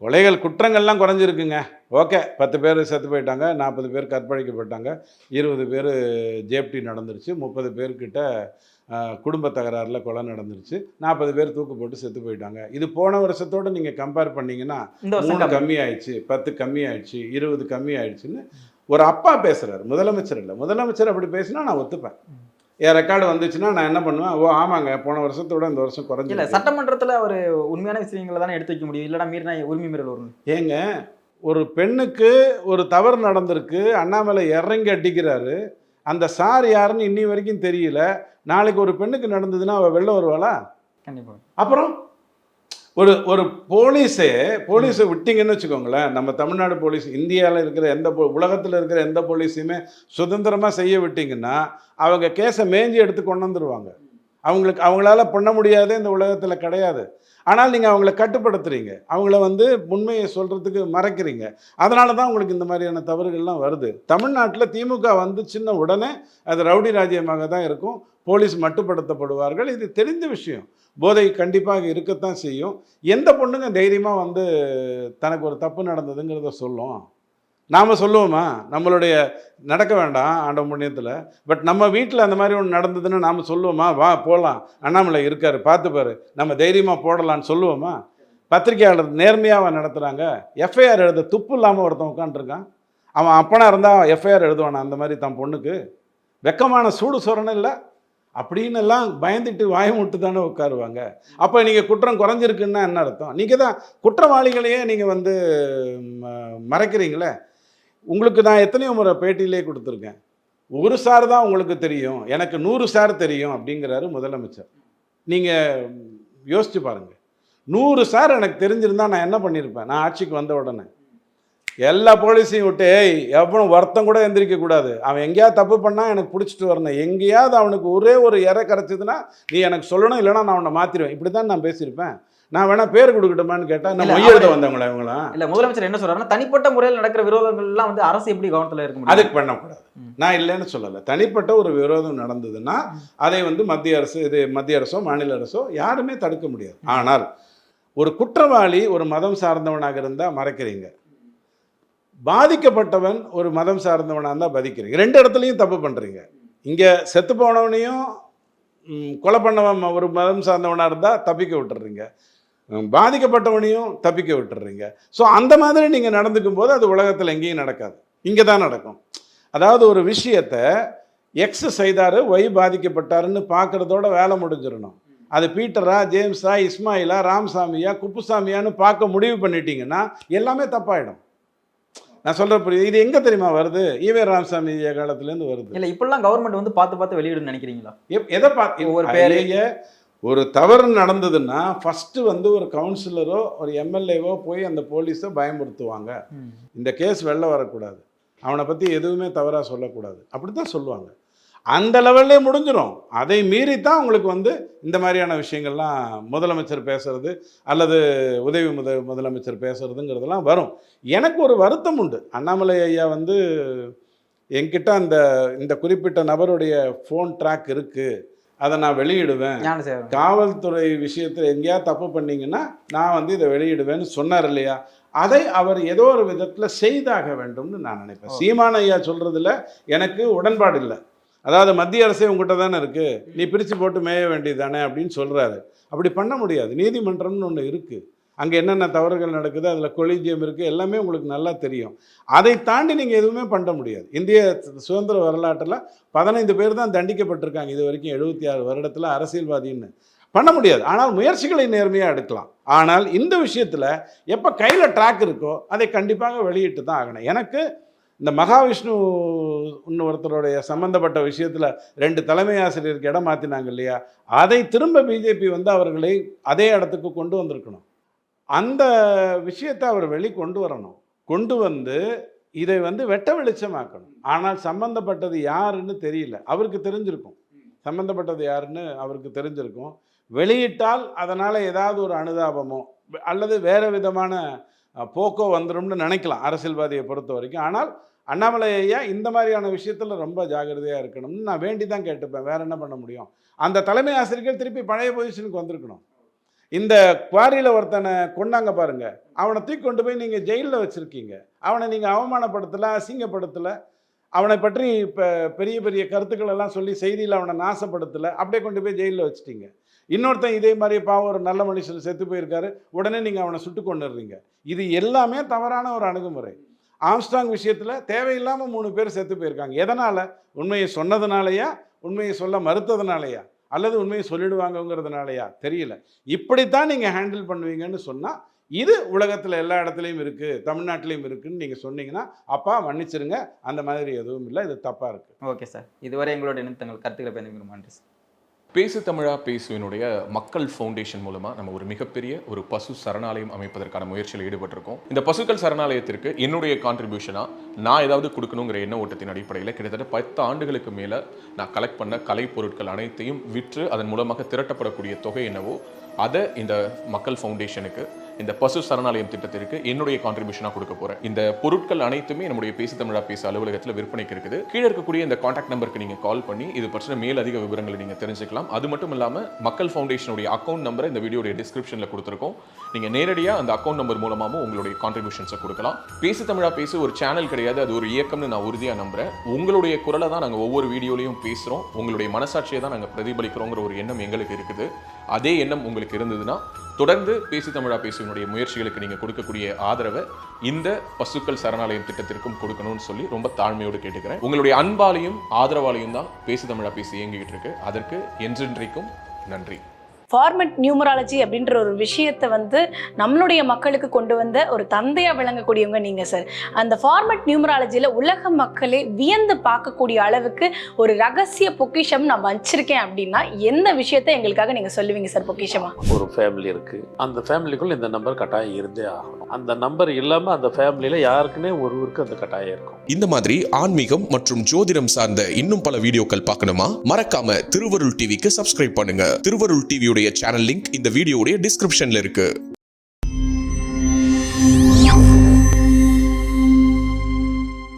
S3: கொலைகள் குற்றங்கள்லாம் குறைஞ்சிருக்குங்க. ஓகே, 10 பேர் செத்து போயிட்டாங்க, 40 பேர் கற்பழிக்கப்பட்டாங்க, 20 பேர் ஜேப்டி நடந்துருச்சு, 30 பேர்கிட்ட குடும்ப தகராறில் கொலை நடந்துருச்சு, 40 பேர் தூக்கு போட்டு செத்து போயிட்டாங்க. இது போன வருஷத்தோடு நீங்கள் கம்பேர் பண்ணிங்கன்னா 3 கம்மி ஆயிடுச்சு, 10 கம்மி ஆயிடுச்சு, 20 கம்மி ஆயிடுச்சுன்னு ஒரு அப்பா பேசுகிறார். முதலமைச்சர் இல்லை. முதலமைச்சர் அப்படி பேசினா நான் ஒத்துப்பேன். என் ரெக்கார்டு வந்துச்சுன்னா நான் என்ன பண்ணுவேன்? ஓ ஆமாங்க, போன வருஷத்தோட இந்த வருஷம் குறைஞ்சி.
S4: இல்லை, சட்டமன்றத்தில் ஒரு உண்மையான விஷயங்களை தானே எடுத்து வைக்க முடியும். இல்லைனா மீறினா உரிமை மீறல் வரும்.
S3: ஏங்க, ஒரு பெண்ணுக்கு ஒரு தவறு நடந்திருக்கு, அண்ணாமலை இறங்கி அடிக்கிறாரு. அந்த சார் யாருன்னு இன்னி வரைக்கும் தெரியல. நாளைக்கு ஒரு பெண்ணுக்கு நடந்ததுன்னா அவள் வெளில வருவாளா?
S4: கண்டிப்பாக.
S3: அப்புறம் ஒரு போலீஸை விட்டிங்கன்னு வச்சுக்கோங்களேன். நம்ம தமிழ்நாடு போலீஸ், இந்தியாவில் இருக்கிற உலகத்தில் இருக்கிற எந்த போலீஸையுமே சுதந்திரமாக செய்ய விட்டிங்கன்னா அவங்க கேஸை மேஞ்சி எடுத்து கொண்டு வந்துடுவாங்க. அவங்களால பண்ண முடியாதே இந்த உலகத்தில் கிடையாது. ஆனால் நீங்கள் அவங்கள கட்டுப்படுத்துறீங்க, அவங்கள வந்து உண்மையை சொல்கிறதுக்கு மறைக்கிறீங்க. அதனால தான் உங்களுக்கு இந்த மாதிரியான தவறுகள்லாம் வருது. தமிழ்நாட்டில் திமுக வந்துச்சுன்ன உடனே அது ரவுடி ராஜ்யமாக தான் இருக்கும். போலீஸ் மட்டுப்படுத்தப்படுவார்கள். இது தெரிந்த விஷயம். போதை கண்டிப்பாக இருக்கத்தான் செய்யும். எந்த பொண்ணுங்க தைரியமாக வந்து தனக்கு ஒரு தப்பு நடந்ததுங்கிறத சொல்லும்? நாம் சொல்லுவோமா? நம்மளுடைய நடக்க வேண்டாம் ஆண்ட புண்ணியத்தில், பட் நம்ம வீட்டில் அந்த மாதிரி ஒன்று நடந்ததுன்னு நாம் சொல்லுவோமா? வா போகலாம், அண்ணாமலை இருக்கார் பார்த்துப்பாரு, நம்ம தைரியமாக போடலான்னு சொல்லுவோமா? பத்திரிகையாளர் நேர்மையாக நடத்துகிறாங்க. எஃப்ஐஆர் எழுத துப்பு இல்லாமல் ஒருத்தன் உட்காந்துருக்கான். அவன் அப்பனா இருந்தால் எஃப்ஐஆர் எழுதுவானா அந்த மாதிரி தன் பொண்ணுக்கு? வெக்கமான சூடு சொரணம் இல்லை அப்படின்னு எல்லாம் பயந்துட்டு வாயமுட்டு தானே உட்காருவாங்க. அப்போ நீங்கள் குற்றம் குறைஞ்சிருக்குன்னா என்ன அர்த்தம்? நீங்கள் தான் குற்றவாளிகளையே நீங்கள் வந்து மறைக்கிறீங்களே. உங்களுக்கு நான் எத்தனையோ முறை பேட்டியிலே கொடுத்துருக்கேன். ஒரு சார் தான் உங்களுக்கு தெரியும், எனக்கு 100 சார் தெரியும் அப்படிங்கிறாரு முதலமைச்சர். நீங்கள் யோசிச்சு பாருங்கள். 100 சார் எனக்கு தெரிஞ்சிருந்தா நான் என்ன பண்ணியிருப்பேன்? நான் ஆட்சிக்கு வந்த உடனே எல்லா போலீஸையும் விட்டு எவ்வளோ வருத்தம் கூட எந்திரிக்கக்கூடாது. அவன் எங்கேயாவது தப்பு பண்ணால் எனக்கு பிடிச்சிட்டு வரணும். எங்கேயாவது அவனுக்கு ஒரே ஒரு இறை கரைச்சதுன்னா நீ எனக்கு சொல்லணும், இல்லைனா நான் அவனை மாற்றிடுவேன். இப்படி தான் நான் பேசியிருப்பேன். நான் வேணா பேர் கொடுக்கட்டுமான்னு கேட்டால் நான் மொய் எழுத வந்தவங்களா இவங்களாம்? இல்லை, முதலமைச்சர் என்ன சொல்கிறாருன்னா தனிப்பட்ட முறையில் நடக்கிற விரோதங்கள்லாம் வந்து அரசு எப்படி கவனத்தில் இருக்க முடியும்? அதுக்கு பண்ணக்கூடாது. நான் இல்லைன்னு சொல்லலை. தனிப்பட்ட ஒரு விரோதம் நடந்ததுன்னா அதை வந்து மத்திய அரசோ மாநில அரசோ யாருமே தடுக்க முடியாது. ஆனால் ஒரு குற்றவாளி ஒரு மதம் சார்ந்தவனாக இருந்தால் மறைக்கிறீங்க, பாதிக்கப்பட்டவன் ஒரு மதம் சார்ந்தவனாக இருந்தால் பதிக்கிறீங்க. 2 இடத்துலையும் தப்பு பண்ணுறீங்க. இங்கே செத்து போனவனையும் கொலை பண்ணவன் ஒரு மதம் சார்ந்தவனாக இருந்தால் தப்பிக்க விட்டுறீங்க, பாதிக்கப்பட்டவனையும் தப்பிக்க விட்டுறீங்க. ஸோ அந்த மாதிரி நீங்கள் நடந்துக்கும் போது அது உலகத்தில் எங்கேயும் நடக்காது, இங்கே தான் நடக்கும். அதாவது ஒரு விஷயத்தை எக்ஸ் செய்தார், ஒய் பாதிக்கப்பட்டாருன்னு பார்க்குறதோட வேலை முடிஞ்சிடணும். அது பீட்டரா, ஜேம்ஸா, இஸ்மாயிலா, ராமசாமியா, குப்புசாமியான்னு பார்க்க முடிவு பண்ணிட்டீங்கன்னா எல்லாமே தப்பாயிடும். நான் சொல்ற புரியுது. இது எங்க தெரியுமா வருது? ஈவே ராமசாமி காலத்துலேருந்து வருது.
S4: இல்லை இப்பெல்லாம் கவர்மெண்ட் வந்து பார்த்து வெளியிடுன்னு நினைக்கிறீங்களா?
S3: எதை பார்த்து
S4: ஒரு பேர்
S3: ஒரு தவறு நடந்ததுன்னா ஃபஸ்ட்டு வந்து ஒரு கவுன்சிலரோ ஒரு எம்எல்ஏவோ போய் அந்த போலீஸை பயமுறுத்துவாங்க. இந்த கேஸ் வெளில வரக்கூடாது, அவனை பற்றி எதுவுமே தவறாக சொல்லக்கூடாது, அப்படி தான் சொல்லுவாங்க. அந்த லெவல்லே முடிஞ்சிடும். அதை மீறித்தான் உங்களுக்கு வந்து இந்த மாதிரியான விஷயங்கள்லாம் முதலமைச்சர் பேசுறது அல்லது உதவி முதலமைச்சர் பேசுறதுங்கிறதெல்லாம் வரும். எனக்கு ஒரு வருத்தம் உண்டு. அண்ணாமலை ஐயா வந்து என்கிட்ட இந்த குறிப்பிட்ட நபருடைய ஃபோன் ட்ராக் இருக்குது, அதை நான் வெளியிடுவேன், காவல்துறை விஷயத்தில் எங்கேயாவது தப்பு பண்ணீங்கன்னா நான் வந்து இதை வெளியிடுவேன்னு சொன்னார் இல்லையா? அதை அவர் ஏதோ ஒரு விதத்தில் செய்தாக வேண்டும்னு நான் நினைப்பேன். சீமான் ஐயா சொல்கிறதுல எனக்கு உடன்பாடு இல்லை. அதாவது மத்திய அரசே உங்ககிட்ட தானே இருக்குது, நீ பிரித்து போட்டு மேய வேண்டியது தானே அப்படின்னு சொல்கிறாரு. அப்படி பண்ண முடியாது. நீதிமன்றம்னு ஒன்று இருக்குது, அங்கே என்னென்ன தவறுகள் நடக்குது, அதில் கொலிஜியம் இருக்குது, எல்லாமே உங்களுக்கு நல்லா தெரியும். அதை தாண்டி நீங்கள் எதுவுமே பண்ண முடியாது. இந்திய சுதந்திர வரலாற்றில் 15 பேர் தான் தண்டிக்கப்பட்டிருக்காங்க இது வரைக்கும், 76 வருடத்தில் அரசியல்வாதின்னு. பண்ண முடியாது. ஆனால் முயற்சிகளை நேர்மையாக எடுக்கலாம். ஆனால் இந்த விஷயத்தில் எப்போ கையில் ட்ராக் இருக்கோ அதை கண்டிப்பாக வெளியிட்டு தான் ஆகணும். எனக்கு இந்த மகாவிஷ்ணு ஒருத்தருடைய சம்பந்தப்பட்ட விஷயத்தில் 2 தலைமை ஆசிரியருக்கு இடம் மாற்றினாங்க இல்லையா, அதை திரும்ப பிஜேபி வந்து அவர்களை அதே இடத்துக்கு கொண்டு வந்திருக்கணும். அந்த விஷயத்தை அவர் கொண்டு வரணும். கொண்டு வந்து இதை வந்து வெட்ட வெளிச்சமாக்கணும். ஆனால் சம்பந்தப்பட்டது யாருன்னு தெரியல. அவருக்கு தெரிஞ்சிருக்கும் சம்பந்தப்பட்டது யாருன்னு, அவருக்கு தெரிஞ்சிருக்கும். வெளியிட்டால் அதனால் ஏதாவது ஒரு அனுதாபமோ அல்லது வேறு விதமான போக்கோ வந்துடும்னு நினைக்கலாம் அரசியல்வாதியை பொறுத்த வரைக்கும். ஆனால் அண்ணாமலை ஐயா இந்த மாதிரியான விஷயத்தில் ரொம்ப ஜாகிரதையாக இருக்கணும்னு நான் வேண்டி தான் கேட்டுப்பேன். வேறு என்ன பண்ண முடியும்? அந்த தலைமை ஆசிரியர்கள் திருப்பி பழைய பொசிஷனுக்கு வந்திருக்கணும். இந்த குவாரியில் ஒருத்தனை கொண்டாங்க பாருங்க, அவனை தூக்கி கொண்டு போய் நீங்கள் ஜெயிலில் வச்சுருக்கீங்க. அவனை நீங்கள் அவமானப்படுத்தலை, அசிங்கப்படுத்தலை, அவனை பற்றி இப்போ பெரிய பெரிய கருத்துக்கள் எல்லாம் சொல்லி செய்தியில் அவனை நாசப்படுத்தலை, அப்படியே கொண்டு போய் ஜெயிலில் வச்சுட்டீங்க. இன்னொருத்தன் இதே மாதிரி பாவம் ஒரு நல்ல மனுஷன் செத்து போயிருக்காரு, உடனே நீங்கள் அவனை சுட்டு கொண்டுடுறீங்க. இது எல்லாமே தவறான ஒரு அணுகுமுறை. ஆம்ஸ்ட்ராங் விஷயத்தில் தேவையில்லாமல் 3 பேர் செத்து போயிருக்காங்க. எதனால்? உண்மையை சொன்னதுனாலையா, உண்மையை சொல்ல மறுத்ததுனாலையா, அல்லது உண்மையை சொல்லிடுவாங்கங்கிறதுனாலையா தெரியல. இப்படித்தான் நீங்கள் ஹேண்டில் பண்ணுவீங்கன்னு சொன்னால் இது உலகத்தில் எல்லா இடத்துலையும் இருக்குது, தமிழ்நாட்டிலையும் இருக்குதுன்னு நீங்கள் சொன்னீங்கன்னா அப்பா மன்னிச்சிருங்க, அந்த மாதிரி எதுவும் இல்லை, இது தப்பாக இருக்குது.
S4: ஓகே சார், இதுவரை எங்களோட தங்கள் கருத்துக்களை பயன்படுத்த நன்றி சார்.
S5: பேசு தமிழா பேசுவினுடைய மக்கள் ஃபவுண்டேஷன் மூலமாக நம்ம ஒரு மிகப்பெரிய ஒரு பசு சரணாலயம் அமைப்பதற்கான முயற்சியில் ஈடுபட்டிருக்கோம். இந்த பசுக்கள் சரணாலயத்திற்கு என்னுடைய கான்ட்ரிபியூஷனாக நான் ஏதாவது கொடுக்கணுங்கிற எண்ண ஓட்டத்தின் அடிப்படையில் கிட்டத்தட்ட 10 ஆண்டுகளுக்கு மேலே நான் கலெக்ட் பண்ண கலை பொருட்கள் அனைத்தையும் விற்று அதன் மூலமாக திரட்டப்படக்கூடிய தொகை என்னவோ அதை இந்த மக்கள் ஃபவுண்டேஷனுக்கு, இந்த பசு சரணாலயம் திட்டத்திற்கு என்னுடைய கான்ட்ரிபியூஷனாக கொடுக்க போகிறேன். இந்த பொருட்கள் அனைத்துமே நம்முடைய பேசு தமிழா பேசு அலுவலகத்தில் விற்பனைக்கு இருக்குது. கீழே இருக்கக்கூடிய இந்த கான்டாக்ட் நம்பருக்கு நீங்கள் கால் பண்ணி இது பற்றின மேலதிக விவரங்களை நீங்கள் தெரிஞ்சுக்கலாம். அது மட்டும் இல்லாமல் மக்கள் ஃபவுண்டேஷனுடைய அக்கௌண்ட் நம்பரை இந்த வீடியோடைய டிஸ்கிரிப்ஷனில் கொடுத்துருக்கோம். நீங்கள் நேரடியாக அந்த அக்கௌண்ட் நம்பர் மூலமாகவும் உங்களுடைய கான்ட்ரிபியூஷன்ஸை கொடுக்கலாம். பேசு தமிழா பேசு ஒரு சேனல் கிடையாது, அது ஒரு இயக்கம்னு நான் உறுதியாக நம்புகிறேன். உங்களுடைய குரலை தான் நாங்கள் ஒவ்வொரு வீடியோலையும் பேசுகிறோம், உங்களுடைய மனசாட்சியை தான் நாங்கள் பிரதிபலிக்கிறோங்கிற ஒரு எண்ணம் எங்களுக்கு இருக்குது. அதே எண்ணம் உங்களுக்கு இருந்ததுன்னா தொடர்ந்து பேசு தமிழா பேசுவனுடைய முயற்சிகளுக்கு நீங்கள் கொடுக்கக்கூடிய ஆதரவை இந்த பசுக்கள் சரணாலயம் திட்டத்திற்கும் கொடுக்கணும்னு சொல்லி ரொம்ப தாழ்மையோடு கேட்டுக்கிறேன். உங்களுடைய அன்பாலையும் ஆதரவாலையும் தான் பேசு தமிழா பேசி இயங்கிக்கிட்டு இருக்கு. அதற்கு என்றென்றைக்கும் நன்றி.
S6: ஃபார்மெட் நியூமராலஜி அப்படின்ற ஒரு விஷயத்தை வந்து நம்மளுடைய மக்களுக்கு கொண்டு வந்த ஒரு தந்தையாக விளங்கக்கூடியவங்க நீங்கள் சார். அந்த ஃபார்மெட் நியூமராலஜியில் உலக மக்களே வியந்து பார்க்கக்கூடிய அளவுக்கு ஒரு ரகசிய பொக்கிஷம் நான் வச்சிருக்கேன் அப்படின்னா எந்த விஷயத்தை எங்களுக்காக நீங்கள் சொல்லுவீங்க சார் பொக்கிஷமா?
S7: ஒரு ஃபேமிலி இருக்குது, அந்த ஃபேமிலிக்குள்ள இந்த நம்பர் கட்டாயம் இருந்தே ஆகணும். அந்த நம்பர் இல்லாமல் அந்த ஃபேமிலியில் யாருக்குன்னே ஒருவருக்கு அந்த கட்டாயம் இருக்கும்.
S8: இந்த மாதிரி ஆன்மீகம் மற்றும் ஜோதிடம் சார்ந்த இன்னும் பல வீடியோக்கள் பார்க்கணுமா? மறக்காம திருவருள் டிவிக்கு சப்ஸ்கிரைப் பண்ணுங்க. திருவருள் டிவியுடைய சேனல் லிங்க் இந்த வீடியோடைய டிஸ்கிரிப்ஷன்ல இருக்கு.